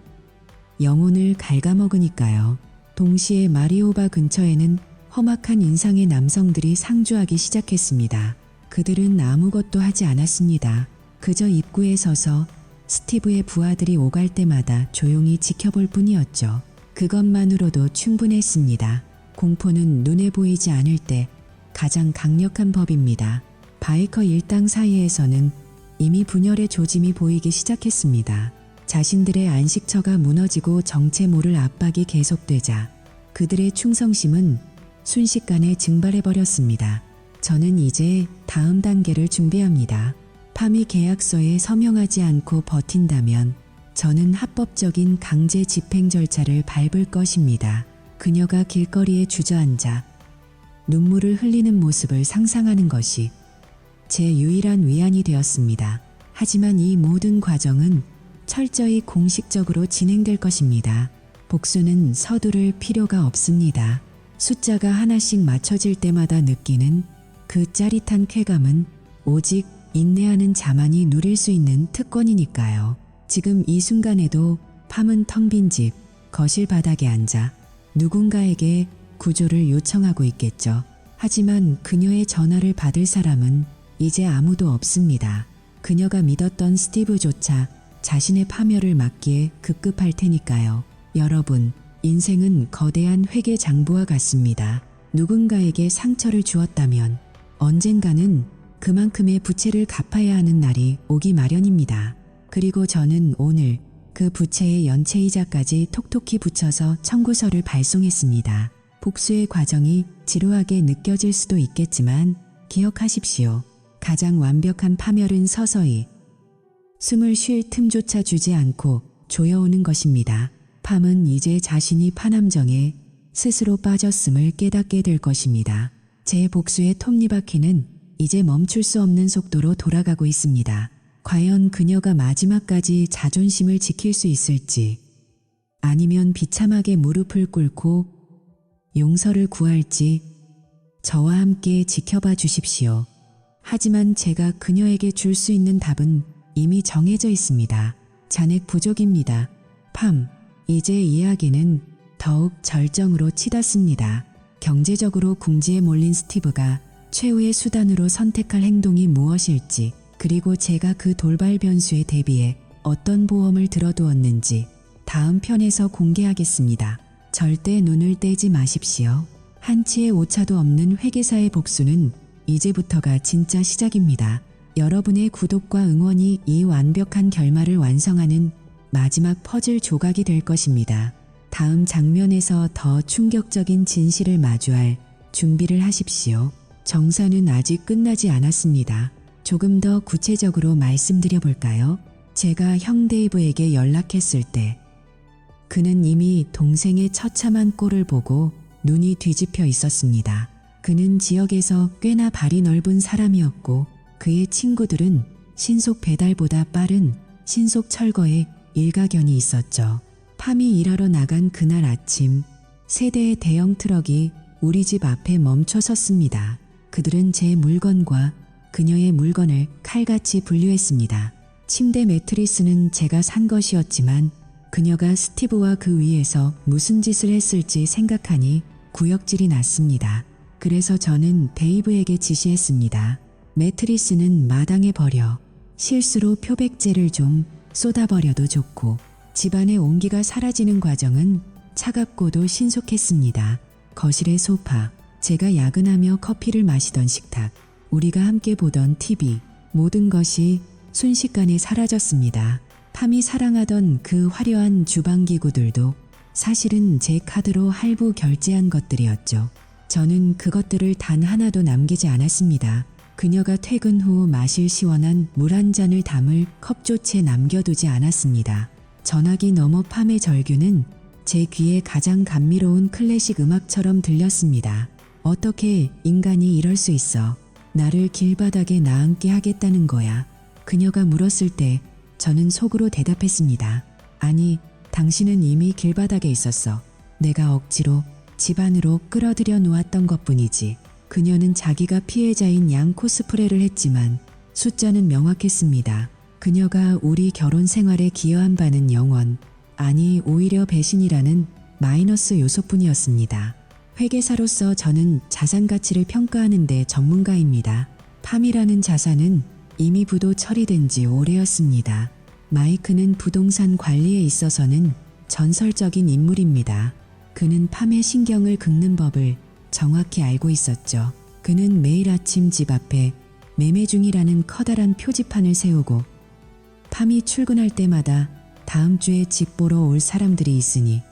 영혼을 갉아먹으니까요. 동시에 마리오바 근처에는 험악한 인상의 남성들이 상주하기 시작했습니다. 그들은 아무것도 하지 않았습니다. 그저 입구에 서서 스티브의 부하들이 오갈 때마다 조용히 지켜볼 뿐이었죠. 그것만으로도 충분했습니다. 공포는 눈에 보이지 않을 때 가장 강력한 법입니다. 바이커 일당 사이에서는 이미 분열의 조짐이 보이기 시작했습니다. 자신들의 안식처가 무너지고 정체 모를 압박이 계속되자 그들의 충성심은 순식간에 증발해버렸습니다. 저는 이제 다음 단계를 준비합니다. 팜이 계약서에 서명하지 않고 버틴다면 저는 합법적인 강제 집행 절차를 밟을 것입니다. 그녀가 길거리에 주저앉아 눈물을 흘리는 모습을 상상하는 것이 제 유일한 위안이 되었습니다. 하지만 이 모든 과정은 철저히 공식적으로 진행될 것입니다. 복수는 서두를 필요가 없습니다. 숫자가 하나씩 맞춰질 때마다 느끼는 그 짜릿한 쾌감은 오직 인내하는 자만이 누릴 수 있는 특권이니까요. 지금 이 순간에도 팜은 텅 빈 집, 거실 바닥에 앉아 누군가에게 구조를 요청하고 있겠죠. 하지만 그녀의 전화를 받을 사람은 이제 아무도 없습니다. 그녀가 믿었던 스티브조차 자신의 파멸을 막기에 급급할 테니까요. 여러분, 인생은 거대한 회계 장부와 같습니다. 누군가에게 상처를 주었다면 언젠가는 그만큼의 부채를 갚아야 하는 날이 오기 마련입니다. 그리고 저는 오늘 그 부채의 연체이자까지 톡톡히 붙여서 청구서를 발송했습니다. 복수의 과정이 지루하게 느껴질 수도 있겠지만 기억하십시오. 가장 완벽한 파멸은 서서히 숨을 쉴 틈조차 주지 않고 조여오는 것입니다. 팜은 이제 자신이 파남정에 스스로 빠졌음을 깨닫게 될 것입니다. 제 복수의 톱니바퀴는 이제 멈출 수 없는 속도로 돌아가고 있습니다. 과연 그녀가 마지막까지 자존심을 지킬 수 있을지, 아니면 비참하게 무릎을 꿇고 용서를 구할지 저와 함께 지켜봐 주십시오. 하지만 제가 그녀에게 줄 수 있는 답은 이미 정해져 있습니다. 잔액 부족입니다. 팜, 이제 이야기는 더욱 절정으로 치닫습니다. 경제적으로 궁지에 몰린 스티브가 최후의 수단으로 선택할 행동이 무엇일지, 그리고 제가 그 돌발 변수에 대비해 어떤 보험을 들어두었는지 다음 편에서 공개하겠습니다. 절대 눈을 떼지 마십시오. 한치의 오차도 없는 회계사의 복수는 이제부터가 진짜 시작입니다. 여러분의 구독과 응원이 이 완벽한 결말을 완성하는 마지막 퍼즐 조각이 될 것입니다. 다음 장면에서 더 충격적인 진실을 마주할 준비를 하십시오. 정사는 아직 끝나지 않았습니다. 조금 더 구체적으로 말씀드려 볼까요? 제가 형 데이브에게 연락했을 때 그는 이미 동생의 처참한 꼴을 보고 눈이 뒤집혀 있었습니다. 그는 지역에서 꽤나 발이 넓은 사람이었고 그의 친구들은 신속 배달보다 빠른 신속 철거에 일가견이 있었죠. 팜이 일하러 나간 그날 아침, 세 대의 대형 트럭이 우리 집 앞에 멈춰 섰습니다. 그들은 제 물건과 그녀의 물건을 칼같이 분류했습니다. 침대 매트리스는 제가 산 것이었지만 그녀가 스티브와 그 위에서 무슨 짓을 했을지 생각하니 구역질이 났습니다. 그래서 저는 데이브에게 지시했습니다. 매트리스는 마당에 버려 실수로 표백제를 좀 쏟아버려도 좋고 집안의 온기가 사라지는 과정은 차갑고도 신속했습니다. 거실의 소파, 제가 야근하며 커피를 마시던 식탁, 우리가 함께 보던 TV, 모든 것이 순식간에 사라졌습니다. 팜이 사랑하던 그 화려한 주방기구들도 사실은 제 카드로 할부 결제한 것들이었죠. 저는 그것들을 단 하나도 남기지 않았습니다. 그녀가 퇴근 후 마실 시원한 물 한 잔을 담을 컵조차 남겨두지 않았습니다. 전화기 너머 팜의 절규는 제 귀에 가장 감미로운 클래식 음악처럼 들렸습니다. 어떻게 인간이 이럴 수 있어? 나를 길바닥에 나앉게 하겠다는 거야. 그녀가 물었을 때 저는 속으로 대답했습니다. 아니, 당신은 이미 길바닥에 있었어. 내가 억지로 집 안으로 끌어들여 놓았던 것뿐이지. 그녀는 자기가 피해자인 양 코스프레를 했지만 숫자는 명확했습니다. 그녀가 우리 결혼 생활에 기여한 바는 영원, 아니 오히려 배신이라는 마이너스 요소뿐이었습니다. 회계사로서 저는 자산 가치를 평가하는 데 전문가입니다. 팜이라는 자산은 이미 부도 처리된 지 오래였습니다. 마이크는 부동산 관리에 있어서는 전설적인 인물입니다. 그는 팜의 신경을 긁는 법을 정확히 알고 있었죠. 그는 매일 아침 집 앞에 매매 중이라는 커다란 표지판을 세우고 팜이 출근할 때마다 다음 주에 집 보러 올 사람들이 있으니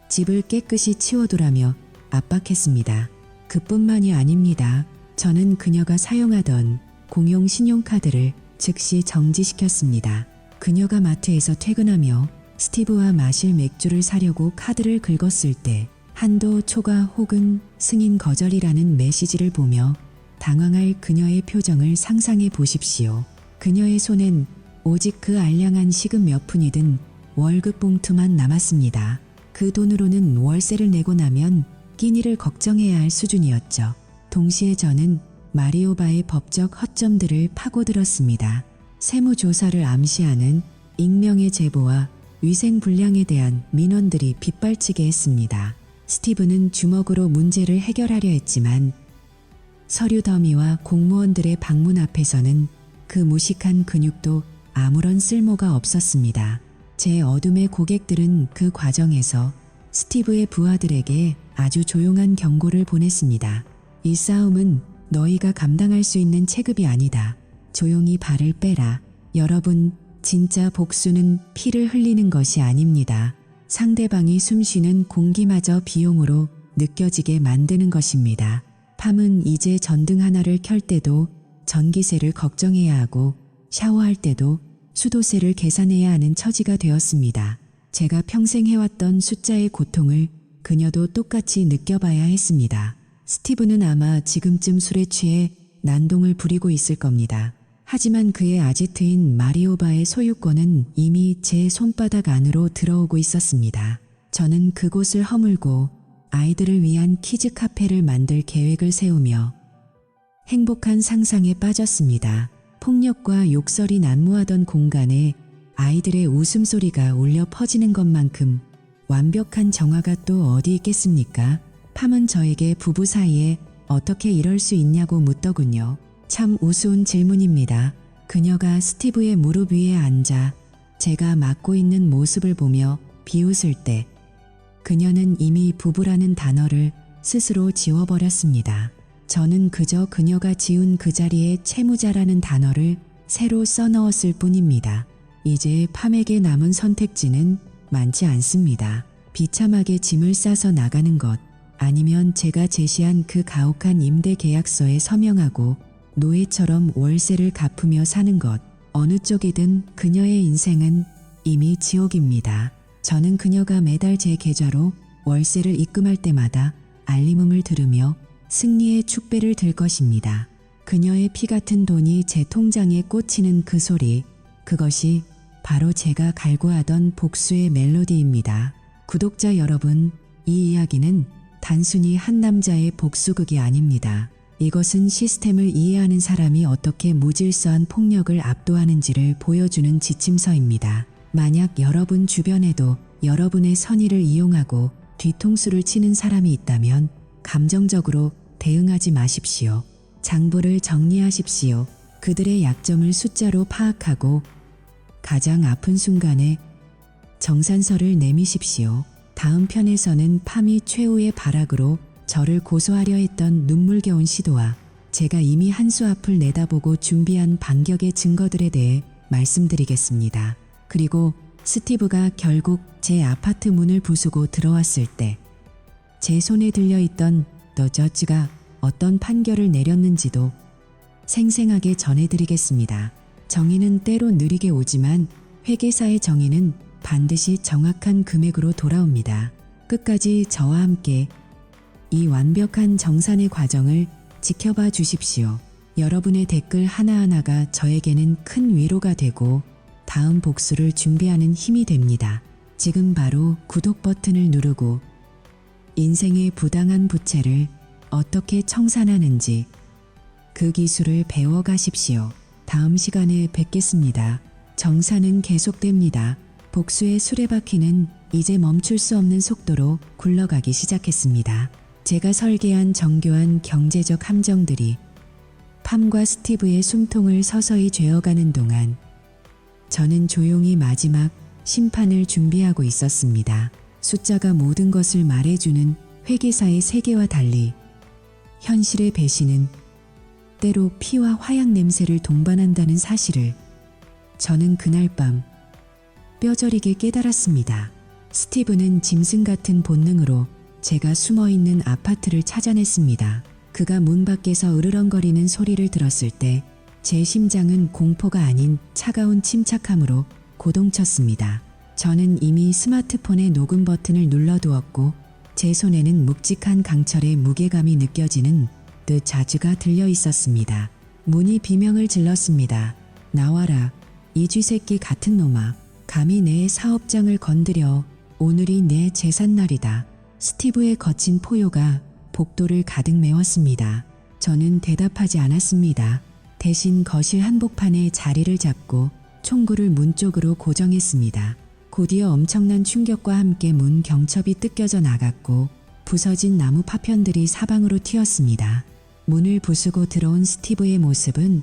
집을 깨끗이 치워두라며 압박했습니다. 그뿐만이 아닙니다. 저는 그녀가 사용하던 공용 신용카드를 즉시 정지시켰습니다. 그녀가 마트에서 퇴근하며 스티브와 마실 맥주를 사려고 카드를 긁었을 때 한도 초과 혹은 승인 거절이라는 메시지를 보며 당황할 그녀의 표정을 상상해 보십시오. 그녀의 손엔 오직 그 알량한 시급 몇 푼이 든 월급 봉투만 남았습니다. 그 돈으로는 월세를 내고 나면 끼니를 걱정해야 할 수준이었죠. 동시에 저는 마리오바의 법적 허점들을 파고들었습니다. 세무조사를 암시하는 익명의 제보와 위생불량에 대한 민원들이 빗발치게 했습니다. 스티브는 주먹으로 문제를 해결하려 했지만 서류 더미와 공무원들의 방문 앞에서는 그 무식한 근육도 아무런 쓸모가 없었습니다. 제 어둠의 고객들은 그 과정에서 스티브의 부하들에게 아주 조용한 경고를 보냈습니다. 이 싸움은 너희가 감당할 수 있는 체급이 아니다. 조용히 발을 빼라. 여러분, 진짜 복수는 피를 흘리는 것이 아닙니다. 상대방이 숨쉬는 공기마저 비용으로 느껴지게 만드는 것입니다. 팜은 이제 전등 하나를 켤 때도 전기세를 걱정해야 하고 샤워할 때도 수도세를 계산해야 하는 처지가 되었습니다. 제가 평생 해왔던 숫자의 고통을 그녀도 똑같이 느껴봐야 했습니다. 스티브는 아마 지금쯤 술에 취해 난동을 부리고 있을 겁니다. 하지만 그의 아지트인 마리오바의 소유권은 이미 제 손바닥 안으로 들어오고 있었습니다. 저는 그곳을 허물고 아이들을 위한 키즈 카페를 만들 계획을 세우며 행복한 상상에 빠졌습니다. 폭력과 욕설이 난무하던 공간에 아이들의 웃음소리가 울려 퍼지는 것만큼 완벽한 정화가 또 어디 있겠습니까? 팜은 저에게 부부 사이에 어떻게 이럴 수 있냐고 묻더군요. 참 우스운 질문입니다. 그녀가 스티브의 무릎 위에 앉아 제가 맡고 있는 모습을 보며 비웃을 때 그녀는 이미 부부라는 단어를 스스로 지워버렸습니다. 저는 그저 그녀가 지운 그 자리에 채무자라는 단어를 새로 써넣었을 뿐입니다. 이제 팜에게 남은 선택지는 많지 않습니다. 비참하게 짐을 싸서 나가는 것, 아니면 제가 제시한 그 가혹한 임대 계약서에 서명하고 노예처럼 월세를 갚으며 사는 것, 어느 쪽이든 그녀의 인생은 이미 지옥입니다. 저는 그녀가 매달 제 계좌로 월세를 입금할 때마다 알림음을 들으며 승리의 축배를 들 것입니다. 그녀의 피 같은 돈이 제 통장에 꽂히는 그 소리, 그것이 바로 제가 갈구하던 복수의 멜로디입니다. 구독자 여러분, 이 이야기는 단순히 한 남자의 복수극이 아닙니다. 이것은 시스템을 이해하는 사람이 어떻게 무질서한 폭력을 압도하는지를 보여주는 지침서입니다. 만약 여러분 주변에도 여러분의 선의를 이용하고 뒤통수를 치는 사람이 있다면 감정적으로 대응하지 마십시오. 장부를 정리하십시오. 그들의 약점을 숫자로 파악하고 가장 아픈 순간에 정산서를 내미십시오. 다음 편에서는 팜이 최후의 발악으로 저를 고소하려 했던 눈물겨운 시도와 제가 이미 한수 앞을 내다보고 준비한 반격의 증거들에 대해 말씀드리겠습니다. 그리고 스티브가 결국 제 아파트 문을 부수고 들어왔을 때 제 손에 들려있던 더 저지가 어떤 판결을 내렸는지도 생생하게 전해드리겠습니다. 정의는 때로 느리게 오지만 회계사의 정의는 반드시 정확한 금액으로 돌아옵니다. 끝까지 저와 함께 이 완벽한 정산의 과정을 지켜봐 주십시오. 여러분의 댓글 하나하나가 저에게는 큰 위로가 되고 다음 복수를 준비하는 힘이 됩니다. 지금 바로 구독 버튼을 누르고 인생의 부당한 부채를 어떻게 청산하는지 그 기술을 배워가십시오. 다음 시간에 뵙겠습니다. 정산은 계속됩니다. 복수의 수레바퀴는 이제 멈출 수 없는 속도로 굴러가기 시작했습니다. 제가 설계한 정교한 경제적 함정들이 팜과 스티브의 숨통을 서서히 죄어가는 동안 저는 조용히 마지막 심판을 준비하고 있었습니다. 숫자가 모든 것을 말해주는 회계사의 세계와 달리 현실의 배신은 때로 피와 화약 냄새를 동반한다는 사실을 저는 그날 밤 뼈저리게 깨달았습니다. 스티브는 짐승 같은 본능으로 제가 숨어있는 아파트를 찾아냈습니다. 그가 문 밖에서 으르렁거리는 소리를 들었을 때 제 심장은 공포가 아닌 차가운 침착함으로 고동쳤습니다. 저는 이미 스마트폰의 녹음 버튼을 눌러두었고 제 손에는 묵직한 강철의 무게감이 느껴지는 그 자주가 들려 있었습니다. 문이 비명을 질렀습니다. 나와라, 이 쥐새끼 같은 놈아. 감히 내 사업장을 건드려. 오늘이 내 제삿날이다. 스티브의 거친 포효가 복도를 가득 메웠습니다. 저는 대답하지 않았습니다. 대신 거실 한복판에 자리를 잡고 총구를 문 쪽으로 고정했습니다. 곧이어 엄청난 충격과 함께 문 경첩이 뜯겨져 나갔고 부서진 나무 파편들이 사방으로 튀었습니다. 문을 부수고 들어온 스티브의 모습은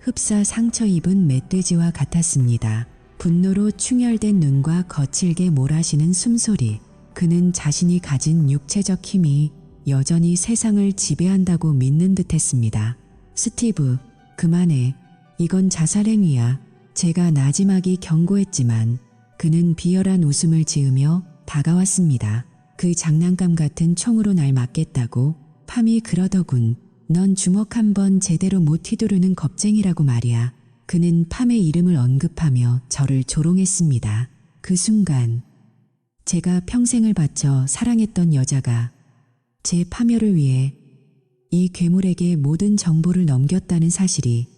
흡사 상처 입은 멧돼지와 같았습니다. 분노로 충혈된 눈과 거칠게 몰아쉬는 숨소리. 그는 자신이 가진 육체적 힘이 여전히 세상을 지배한다고 믿는 듯했습니다. 스티브, 그만해. 이건 자살행위야. 제가 나지막이 경고했지만 그는 비열한 웃음을 지으며 다가왔습니다. 그 장난감 같은 총으로 날 맞겠다고. 팜이 그러더군. 넌 주먹 한 번 제대로 못 휘두르는 겁쟁이라고 말이야. 그는 팜의 이름을 언급하며 저를 조롱했습니다. 그 순간 제가 평생을 바쳐 사랑했던 여자가 제 파멸을 위해 이 괴물에게 모든 정보를 넘겼다는 사실이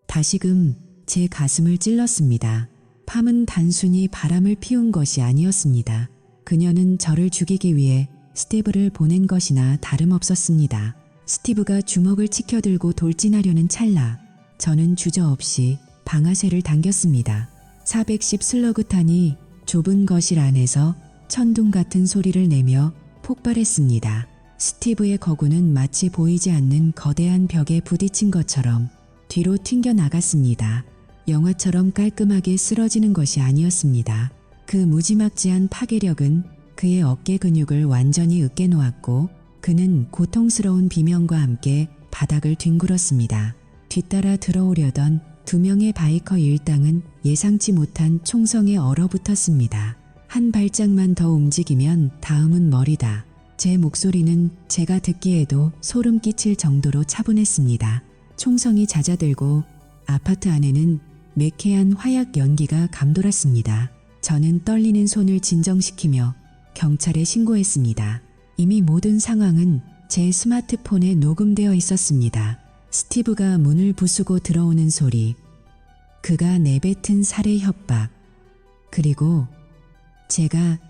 다시금 제 가슴을 찔렀습니다. 팜은 단순히 바람을 피운 것이 아니었습니다. 그녀는 저를 죽이기 위해 스티브를 보낸 것이나 다름없었습니다. 스티브가 주먹을 치켜들고 돌진하려는 찰나 저는 주저없이 방아쇠를 당겼습니다. 410 슬러그탄이 좁은 거실 안에서 천둥 같은 소리를 내며 폭발했습니다. 스티브의 거구는 마치 보이지 않는 거대한 벽에 부딪힌 것처럼 뒤로 튕겨 나갔습니다. 영화처럼 깔끔하게 쓰러지는 것이 아니었습니다. 그 무지막지한 파괴력은 그의 어깨 근육을 완전히 으깨놓았고 그는 고통스러운 비명과 함께 바닥을 뒹굴었습니다. 뒤따라 들어오려던 2명의 바이커 일당은 예상치 못한 총성에 얼어붙었습니다. 한 발짝만 더 움직이면 다음은 머리다. 제 목소리는 제가 듣기에도 소름 끼칠 정도로 차분했습니다. 총성이 잦아들고 아파트 안에는 매캐한 화약 연기가 감돌았습니다. 저는 떨리는 손을 진정시키며 경찰에 신고했습니다. 이미 모든 상황은 제 스마트폰에 녹음되어 있었습니다. 스티브가 문을 부수고 들어오는 소리, 그가 내뱉은 살해 협박, 그리고 제가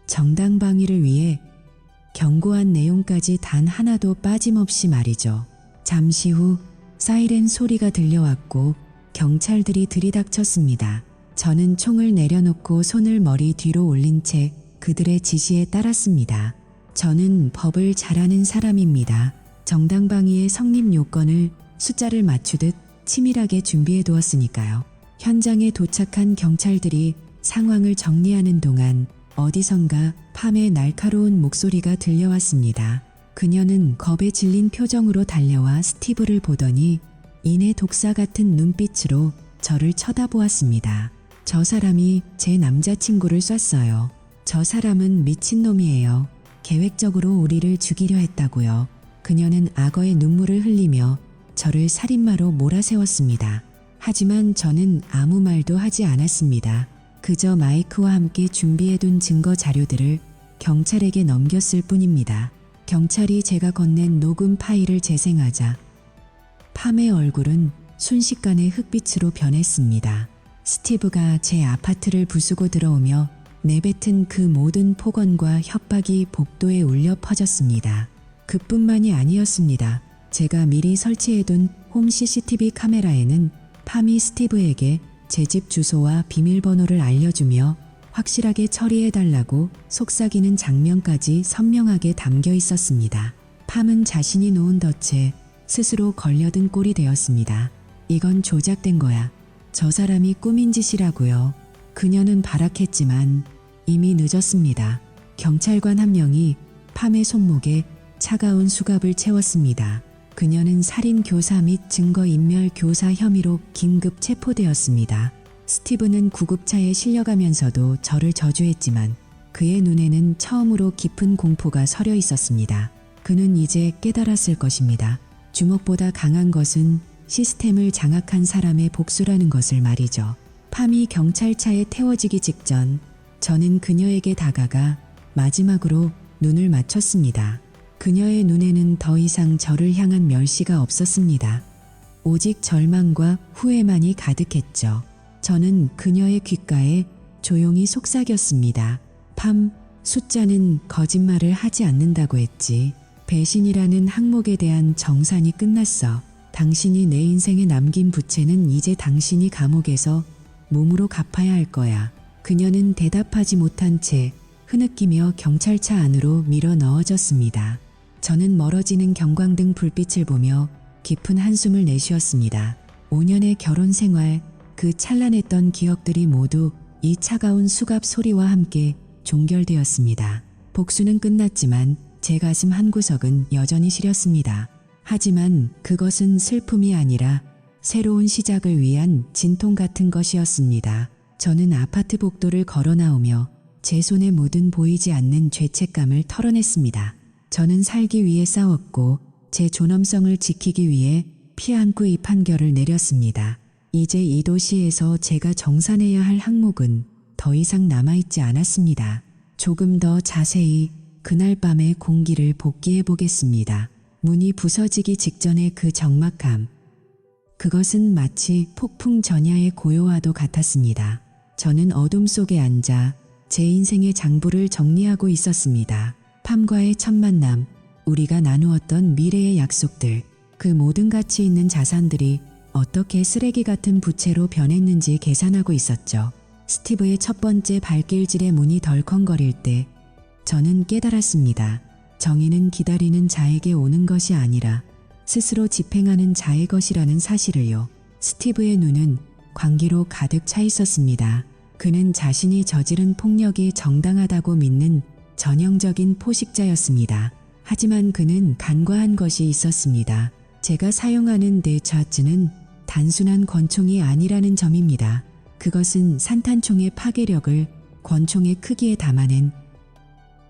정당방위를 위해 경고한 내용까지 단 하나도 빠짐없이 말이죠. 잠시 후 사이렌 소리가 들려왔고 경찰들이 들이닥쳤습니다. 저는 총을 내려놓고 손을 머리 뒤로 올린 채 그들의 지시에 따랐습니다. 저는 법을 잘 아는 사람입니다. 정당방위의 성립 요건을 숫자를 맞추듯 치밀하게 준비해 두었으니까요. 현장에 도착한 경찰들이 상황을 정리하는 동안 어디선가 팜의 날카로운 목소리가 들려왔습니다. 그녀는 겁에 질린 표정으로 달려와 스티브를 보더니 인의 독사 같은 눈빛으로 저를 쳐다보았습니다. 저 사람이 제 남자친구를 쐈어요. 저 사람은 미친놈이에요. 계획적으로 우리를 죽이려 했다고요. 그녀는 악어의 눈물을 흘리며 저를 살인마로 몰아세웠습니다. 하지만 저는 아무 말도 하지 않았습니다. 그저 마이크와 함께 준비해둔 증거 자료들을 경찰에게 넘겼을 뿐입니다. 경찰이 제가 건넨 녹음 파일을 재생하자 팜의 얼굴은 순식간에 흑빛으로 변했습니다. 스티브가 제 아파트를 부수고 들어오며 내뱉은 그 모든 폭언과 협박이 복도에 울려 퍼졌습니다. 그뿐만이 아니었습니다. 제가 미리 설치해둔 홈 CCTV 카메라에는 팜이 스티브에게 제 집 주소와 비밀번호를 알려주며 확실하게 처리해달라고 속삭이는 장면까지 선명하게 담겨 있었습니다. 팜은 자신이 놓은 덫에 스스로 걸려든 꼴이 되었습니다. 이건 조작된 거야. 저 사람이 꾸민 짓이라고요. 그녀는 발악했지만 이미 늦었습니다. 경찰관 한 명이 팜의 손목에 차가운 수갑을 채웠습니다. 그녀는 살인 교사 및 증거인멸 교사 혐의로 긴급 체포되었습니다. 스티브는 구급차에 실려가면서도 저를 저주했지만 그의 눈에는 처음으로 깊은 공포가 서려 있었습니다. 그는 이제 깨달았을 것입니다. 주먹보다 강한 것은 시스템을 장악한 사람의 복수라는 것을 말이죠. 팜이 경찰차에 태워지기 직전 저는 그녀에게 다가가 마지막으로 눈을 맞췄습니다. 그녀의 눈에는 더 이상 저를 향한 멸시가 없었습니다. 오직 절망과 후회만이 가득했죠. 저는 그녀의 귓가에 조용히 속삭였습니다. 팜, 숫자는 거짓말을 하지 않는다고 했지. 배신이라는 항목에 대한 정산이 끝났어. 당신이 내 인생에 남긴 부채는 이제 당신이 감옥에서 몸으로 갚아야 할 거야. 그녀는 대답하지 못한 채 흐느끼며 경찰차 안으로 밀어 넣어졌습니다. 저는 멀어지는 경광등 불빛을 보며 깊은 한숨을 내쉬었습니다. 5년의 결혼 생활, 그 찬란했던 기억들이 모두 이 차가운 수갑 소리와 함께 종결되었습니다. 복수는 끝났지만 제 가슴 한구석은 여전히 시렸습니다. 하지만 그것은 슬픔이 아니라 새로운 시작을 위한 진통 같은 것이었습니다. 저는 아파트 복도를 걸어 나오며 제 손에 묻은 보이지 않는 죄책감을 털어냈습니다. 저는 살기 위해 싸웠고 제 존엄성을 지키기 위해 피 안고 이 판결을 내렸습니다. 이제 이 도시에서 제가 정산해야 할 항목은 더 이상 남아있지 않았습니다. 조금 더 자세히 그날 밤의 공기를 복기해 보겠습니다. 문이 부서지기 직전의 그 적막함. 그것은 마치 폭풍 전야의 고요와도 같았습니다. 저는 어둠 속에 앉아 제 인생의 장부를 정리하고 있었습니다. 팜과의 첫 만남, 우리가 나누었던 미래의 약속들, 그 모든 가치 있는 자산들이 어떻게 쓰레기 같은 부채로 변했는지 계산하고 있었죠. 스티브의 첫 번째 발길질의 문이 덜컹거릴 때 저는 깨달았습니다. 정의는 기다리는 자에게 오는 것이 아니라 스스로 집행하는 자의 것이라는 사실을요. 스티브의 눈은 광기로 가득 차 있었습니다. 그는 자신이 저지른 폭력이 정당하다고 믿는 전형적인 포식자였습니다. 하지만 그는 간과한 것이 있었습니다. 제가 사용하는 대차츠는 단순한 권총이 아니라는 점입니다. 그것은 산탄총의 파괴력을 권총의 크기에 담아낸,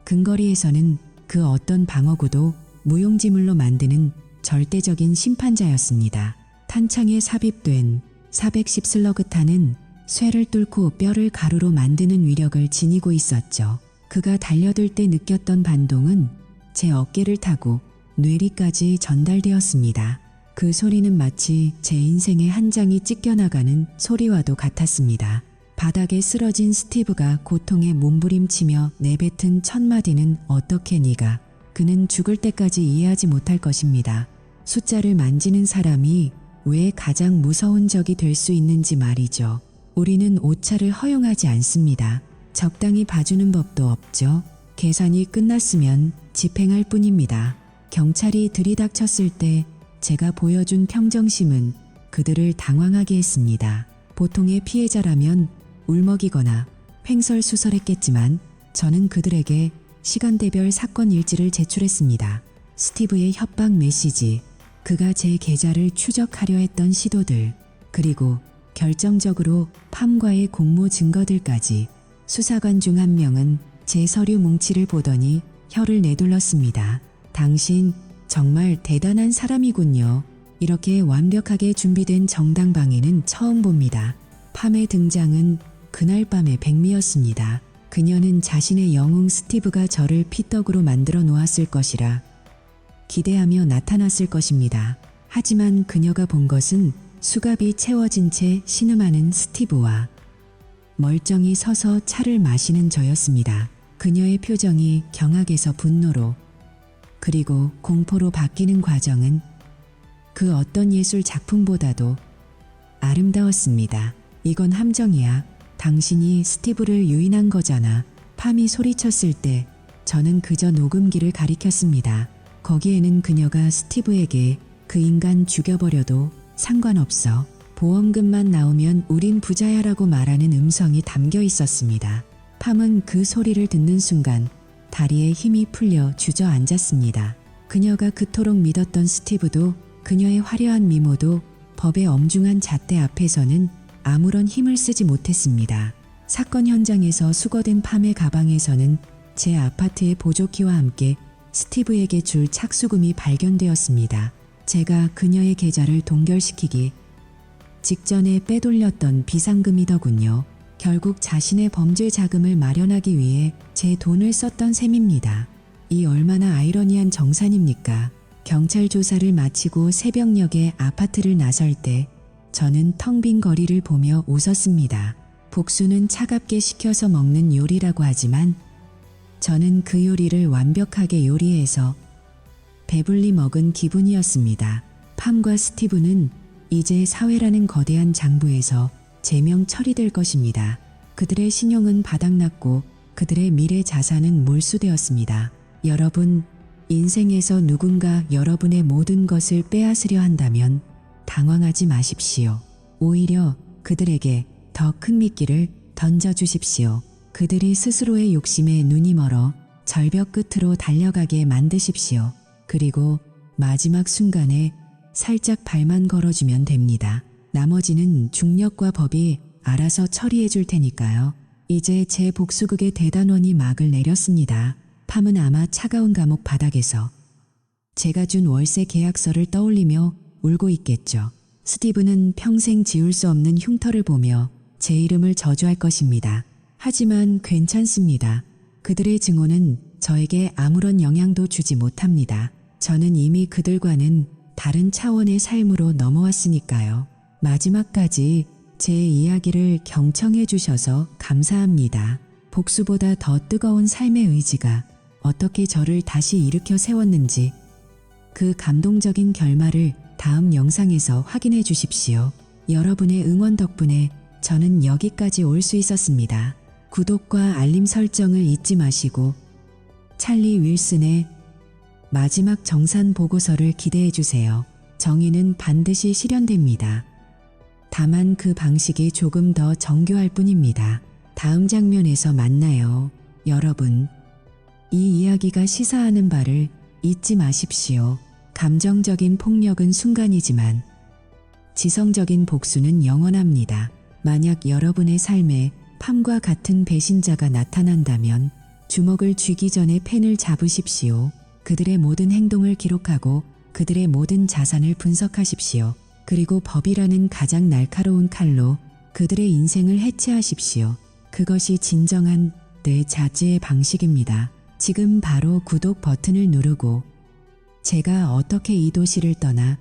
근거리에서는 그 어떤 방어구도 무용지물로 만드는 절대적인 심판자였습니다. 탄창에 삽입된 410 슬러그탄은 쇠를 뚫고 뼈를 가루로 만드는 위력을 지니고 있었죠. 그가 달려들 때 느꼈던 반동은 제 어깨를 타고 뇌리까지 전달되었습니다. 그 소리는 마치 제 인생의 한 장이 찢겨나가는 소리와도 같았습니다. 바닥에 쓰러진 스티브가 고통에 몸부림치며 내뱉은 첫 마디는 어떻게 네가, 그는 죽을 때까지 이해하지 못할 것입니다. 숫자를 만지는 사람이 왜 가장 무서운 적이 될 수 있는지 말이죠. 우리는 오차를 허용하지 않습니다. 적당히 봐주는 법도 없죠. 계산이 끝났으면 집행할 뿐입니다. 경찰이 들이닥쳤을 때 제가 보여준 평정심은 그들을 당황하게 했습니다. 보통의 피해자라면 울먹이거나 횡설수설했겠지만 저는 그들에게 시간대별 사건 일지를 제출했습니다. 스티브의 협박 메시지, 그가 제 계좌를 추적하려 했던 시도들, 그리고 결정적으로 팜과의 공모 증거들까지. 수사관 중 한 명은 제 서류 뭉치를 보더니 혀를 내둘렀습니다. 당신 정말 대단한 사람이군요. 이렇게 완벽하게 준비된 정당 방해는 처음 봅니다. 팜의 등장은 그날 밤의 백미였습니다. 그녀는 자신의 영웅 스티브가 저를 피떡으로 만들어 놓았을 것이라 기대하며 나타났을 것입니다. 하지만 그녀가 본 것은 수갑이 채워진 채 신음하는 스티브와 멀쩡히 서서 차를 마시는 저였습니다. 그녀의 표정이 경악에서 분노로 그리고 공포로 바뀌는 과정은 그 어떤 예술 작품보다도 아름다웠습니다. 이건 함정이야. 당신이 스티브를 유인한 거잖아. 팜이 소리쳤을 때 저는 그저 녹음기를 가리켰습니다. 거기에는 그녀가 스티브에게 그 인간 죽여버려도 상관없어. 보험금만 나오면 우린 부자야라고 말하는 음성이 담겨 있었습니다. 팜은 그 소리를 듣는 순간 다리에 힘이 풀려 주저앉았습니다. 그녀가 그토록 믿었던 스티브도, 그녀의 화려한 미모도 법의 엄중한 잣대 앞에서는 아무런 힘을 쓰지 못했습니다. 사건 현장에서 수거된 팜의 가방에서는 제 아파트의 보조키와 함께 스티브에게 줄 착수금이 발견되었습니다. 제가 그녀의 계좌를 동결시키기 직전에 빼돌렸던 비상금이더군요. 결국 자신의 범죄 자금을 마련하기 위해 제 돈을 썼던 셈입니다. 이 얼마나 아이러니한 정산입니까? 경찰 조사를 마치고 새벽녘에 아파트를 나설 때 저는 텅 빈 거리를 보며 웃었습니다. 복수는 차갑게 식혀서 먹는 요리라고 하지만 저는 그 요리를 완벽하게 요리해서 배불리 먹은 기분이었습니다. 팜과 스티브는 이제 사회라는 거대한 장부에서 제명 처리될 것입니다. 그들의 신용은 바닥났고 그들의 미래 자산은 몰수되었습니다. 여러분, 인생에서 누군가 여러분의 모든 것을 빼앗으려 한다면 당황하지 마십시오. 오히려 그들에게 더 큰 미끼를 던져주십시오. 그들이 스스로의 욕심에 눈이 멀어 절벽 끝으로 달려가게 만드십시오. 그리고 마지막 순간에 살짝 발만 걸어주면 됩니다. 나머지는 중력과 법이 알아서 처리해 줄 테니까요. 이제 제 복수극의 대단원이 막을 내렸습니다. 팜은 아마 차가운 감옥 바닥에서 제가 준 월세 계약서를 떠올리며 울고 있겠죠. 스티브는 평생 지울 수 없는 흉터를 보며 제 이름을 저주할 것입니다. 하지만 괜찮습니다. 그들의 증오는 저에게 아무런 영향도 주지 못합니다. 저는 이미 그들과는 다른 차원의 삶으로 넘어왔으니까요. 마지막까지 제 이야기를 경청해 주셔서 감사합니다. 복수보다 더 뜨거운 삶의 의지가 어떻게 저를 다시 일으켜 세웠는지 그 감동적인 결말을 다음 영상에서 확인해 주십시오. 여러분의 응원 덕분에 저는 여기까지 올 수 있었습니다. 구독과 알림 설정을 잊지 마시고 찰리 윌슨의 마지막 정산 보고서를 기대해 주세요. 정의는 반드시 실현됩니다. 다만 그 방식이 조금 더 정교할 뿐입니다. 다음 장면에서 만나요. 여러분, 이 이야기가 시사하는 바를 잊지 마십시오. 감정적인 폭력은 순간이지만 지성적인 복수는 영원합니다. 만약 여러분의 삶에 팜과 같은 배신자가 나타난다면 주먹을 쥐기 전에 펜을 잡으십시오. 그들의 모든 행동을 기록하고 그들의 모든 자산을 분석하십시오. 그리고 법이라는 가장 날카로운 칼로 그들의 인생을 해체하십시오. 그것이 진정한 뇌자제의 방식입니다. 지금 바로 구독 버튼을 누르고 제가 어떻게 이 도시를 떠나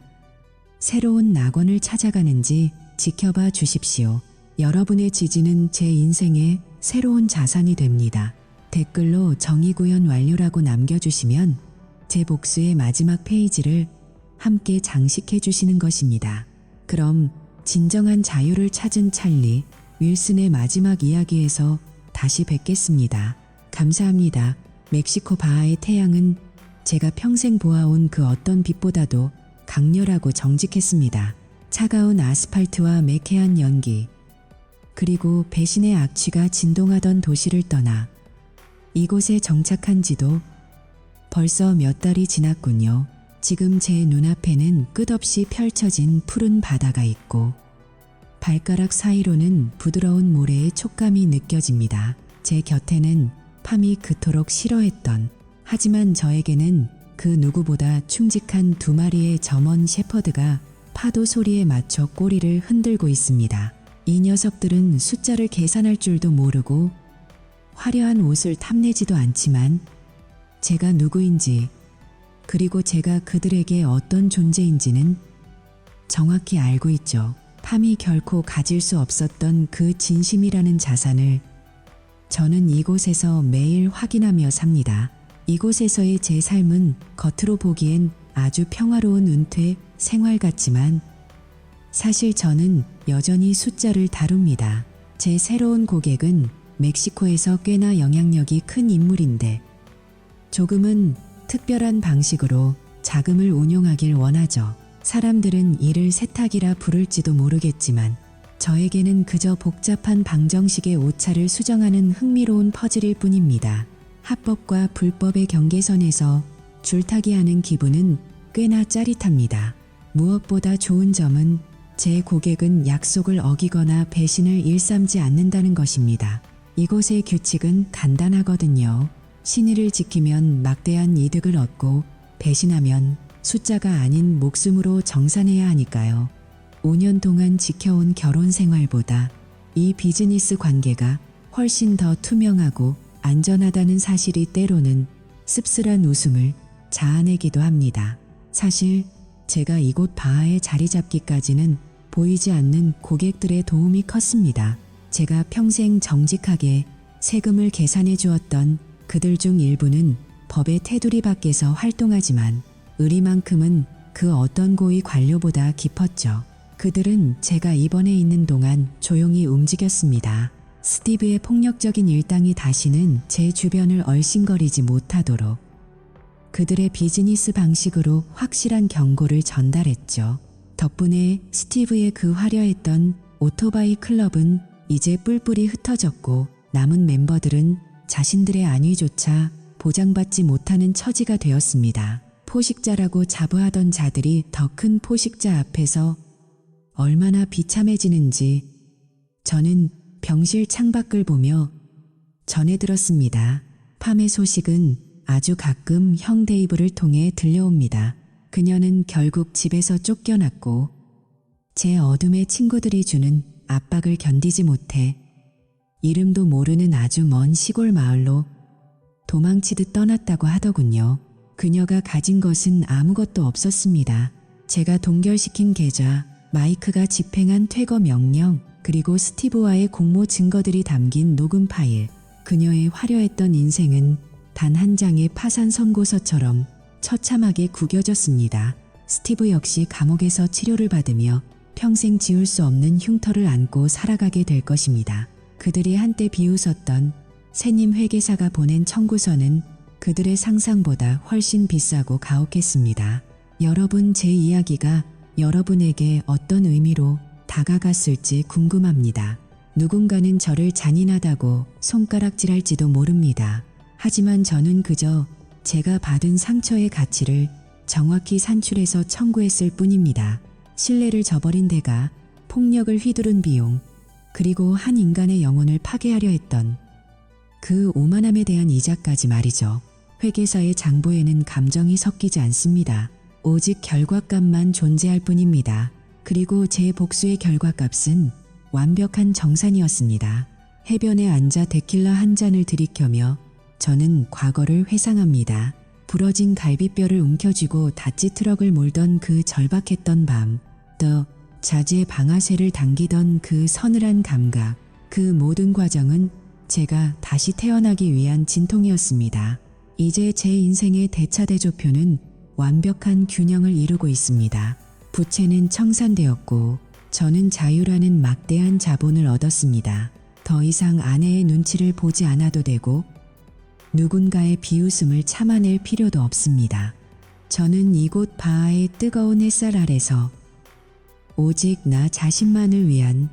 새로운 낙원을 찾아가는지 지켜봐 주십시오. 여러분의 지지는 제 인생의 새로운 자산이 됩니다. 댓글로 정의구현 완료라고 남겨주시면 제 복수의 마지막 페이지를 함께 장식해 주시는 것입니다. 그럼 진정한 자유를 찾은 찰리 윌슨의 마지막 이야기에서 다시 뵙겠습니다. 감사합니다. 멕시코 바하의 태양은 제가 평생 보아온 그 어떤 빛보다도 강렬하고 정직했습니다. 차가운 아스팔트와 매캐한 연기, 그리고 배신의 악취가 진동하던 도시를 떠나 이곳에 정착한 지도 벌써 몇 달이 지났군요. 지금 제 눈앞에는 끝없이 펼쳐진 푸른 바다가 있고 발가락 사이로는 부드러운 모래의 촉감이 느껴집니다. 제 곁에는 팜이 그토록 싫어했던, 하지만 저에게는 그 누구보다 충직한 두 마리의 점원 셰퍼드가 파도 소리에 맞춰 꼬리를 흔들고 있습니다. 이 녀석들은 숫자를 계산할 줄도 모르고 화려한 옷을 탐내지도 않지만 제가 누구인지, 그리고 제가 그들에게 어떤 존재인지는 정확히 알고 있죠. 팜이 결코 가질 수 없었던 그 진심이라는 자산을 저는 이곳에서 매일 확인하며 삽니다. 이곳에서의 제 삶은 겉으로 보기엔 아주 평화로운 은퇴 생활 같지만 사실 저는 여전히 숫자를 다룹니다. 제 새로운 고객은 멕시코에서 꽤나 영향력이 큰 인물인데 조금은 특별한 방식으로 자금을 운용하길 원하죠. 사람들은 이를 세탁이라 부를지도 모르겠지만 저에게는 그저 복잡한 방정식의 오차를 수정하는 흥미로운 퍼즐일 뿐입니다. 합법과 불법의 경계선에서 줄타기하는 기분은 꽤나 짜릿합니다. 무엇보다 좋은 점은 제 고객은 약속을 어기거나 배신을 일삼지 않는다는 것입니다. 이곳의 규칙은 간단하거든요. 신의를 지키면 막대한 이득을 얻고 배신하면 숫자가 아닌 목숨으로 정산해야 하니까요. 5년 동안 지켜온 결혼 생활보다 이 비즈니스 관계가 훨씬 더 투명하고 안전하다는 사실이 때로는 씁쓸한 웃음을 자아내기도 합니다. 사실 제가 이곳 바하에 자리 잡기까지는 보이지 않는 고객들의 도움이 컸습니다. 제가 평생 정직하게 세금을 계산해 주었던 그들 중 일부는 법의 테두리 밖에서 활동하지만 의리만큼은 그 어떤 고위 관료보다 깊었죠. 그들은 제가 입원해 있는 동안 조용히 움직였습니다. 스티브의 폭력적인 일당이 다시는 제 주변을 얼씬거리지 못하도록 그들의 비즈니스 방식으로 확실한 경고를 전달했죠. 덕분에 스티브의 그 화려했던 오토바이 클럽은 이제 뿔뿔이 흩어졌고 남은 멤버들은 자신들의 안위조차 보장받지 못하는 처지가 되었습니다. 포식자라고 자부하던 자들이 더 큰 포식자 앞에서 얼마나 비참해지는지 저는 병실 창밖을 보며 전해 들었습니다. 팜의 소식은 아주 가끔 형 데이브를 통해 들려옵니다. 그녀는 결국 집에서 쫓겨났고 제 어둠의 친구들이 주는 압박을 견디지 못해 이름도 모르는 아주 먼 시골 마을로 도망치듯 떠났다고 하더군요. 그녀가 가진 것은 아무것도 없었습니다. 제가 동결시킨 계좌, 마이크가 집행한 퇴거 명령, 그리고 스티브와의 공모 증거들이 담긴 녹음 파일. 그녀의 화려했던 인생은 단 한 장의 파산 선고서처럼 처참하게 구겨졌습니다. 스티브 역시 감옥에서 치료를 받으며 평생 지울 수 없는 흉터를 안고 살아가게 될 것입니다. 그들이 한때 비웃었던 새님 회계사가 보낸 청구서는 그들의 상상보다 훨씬 비싸고 가혹했습니다. 여러분, 제 이야기가 여러분에게 어떤 의미로 다가갔을지 궁금합니다. 누군가는 저를 잔인하다고 손가락질할지도 모릅니다. 하지만 저는 그저 제가 받은 상처의 가치를 정확히 산출해서 청구했을 뿐입니다. 신뢰를 저버린 대가, 폭력을 휘두른 비용, 그리고 한 인간의 영혼을 파괴하려 했던 그 오만함에 대한 이자까지 말이죠. 회계사의 장부에는 감정이 섞이지 않습니다. 오직 결과값만 존재할 뿐입니다. 그리고 제 복수의 결과값은 완벽한 정산이었습니다. 해변에 앉아 데킬라 한 잔을 들이켜며 저는 과거를 회상합니다. 부러진 갈비뼈를 움켜쥐고 다찌 트럭을 몰던 그 절박했던 밤, 또 자지의 방아쇠를 당기던 그 서늘한 감각, 그 모든 과정은 제가 다시 태어나기 위한 진통이었습니다. 이제 제 인생의 대차대조표는 완벽한 균형을 이루고 있습니다. 부채는 청산되었고 저는 자유라는 막대한 자본을 얻었습니다. 더 이상 아내의 눈치를 보지 않아도 되고 누군가의 비웃음을 참아낼 필요도 없습니다. 저는 이곳 바하의 뜨거운 햇살 아래서 오직 나 자신만을 위한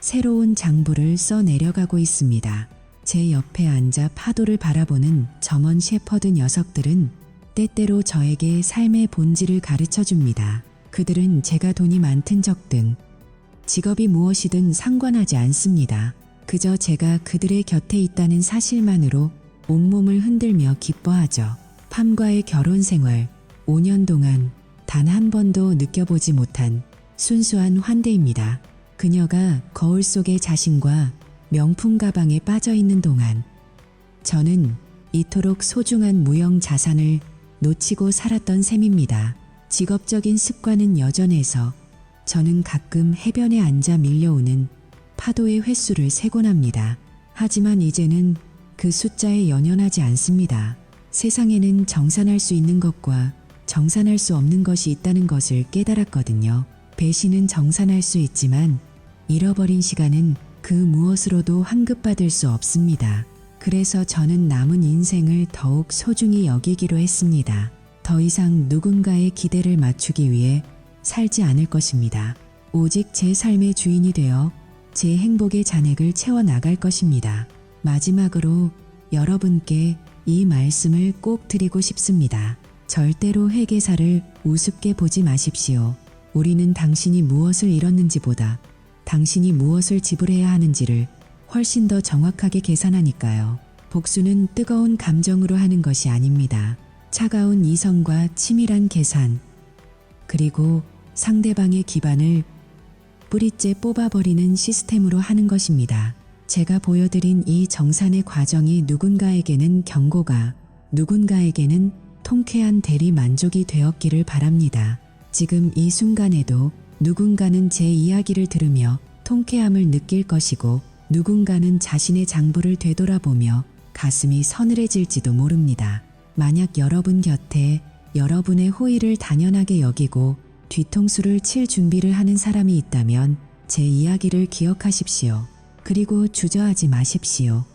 새로운 장부를 써 내려가고 있습니다. 제 옆에 앉아 파도를 바라보는 점원 셰퍼드 녀석들은 때때로 저에게 삶의 본질을 가르쳐 줍니다. 그들은 제가 돈이 많든 적든 직업이 무엇이든 상관하지 않습니다. 그저 제가 그들의 곁에 있다는 사실만으로 온몸을 흔들며 기뻐하죠. 팜과의 결혼 생활, 5년 동안 단 한 번도 느껴보지 못한 순수한 환대입니다. 그녀가 거울 속의 자신과 명품 가방에 빠져 있는 동안 저는 이토록 소중한 무형 자산을 놓치고 살았던 셈입니다. 직업적인 습관은 여전해서 저는 가끔 해변에 앉아 밀려오는 파도의 횟수를 세곤 합니다. 하지만 이제는 그 숫자에 연연하지 않습니다. 세상에는 정산할 수 있는 것과 정산할 수 없는 것이 있다는 것을 깨달았거든요. 배신은 정산할 수 있지만 잃어버린 시간은 그 무엇으로도 환급받을 수 없습니다. 그래서 저는 남은 인생을 더욱 소중히 여기기로 했습니다. 더 이상 누군가의 기대를 맞추기 위해 살지 않을 것입니다. 오직 제 삶의 주인이 되어 제 행복의 잔액을 채워나갈 것입니다. 마지막으로 여러분께 이 말씀을 꼭 드리고 싶습니다. 절대로 회계사를 우습게 보지 마십시오. 우리는 당신이 무엇을 잃었는지보다 당신이 무엇을 지불해야 하는지를 훨씬 더 정확하게 계산하니까요. 복수는 뜨거운 감정으로 하는 것이 아닙니다. 차가운 이성과 치밀한 계산, 그리고 상대방의 기반을 뿌리째 뽑아버리는 시스템으로 하는 것입니다. 제가 보여드린 이 정산의 과정이 누군가에게는 경고가, 누군가에게는 통쾌한 대리 만족이 되었기를 바랍니다. 지금 이 순간에도 누군가는 제 이야기를 들으며 통쾌함을 느낄 것이고 누군가는 자신의 장부를 되돌아보며 가슴이 서늘해질지도 모릅니다. 만약 여러분 곁에 여러분의 호의를 당연하게 여기고 뒤통수를 칠 준비를 하는 사람이 있다면 제 이야기를 기억하십시오. 그리고 주저하지 마십시오.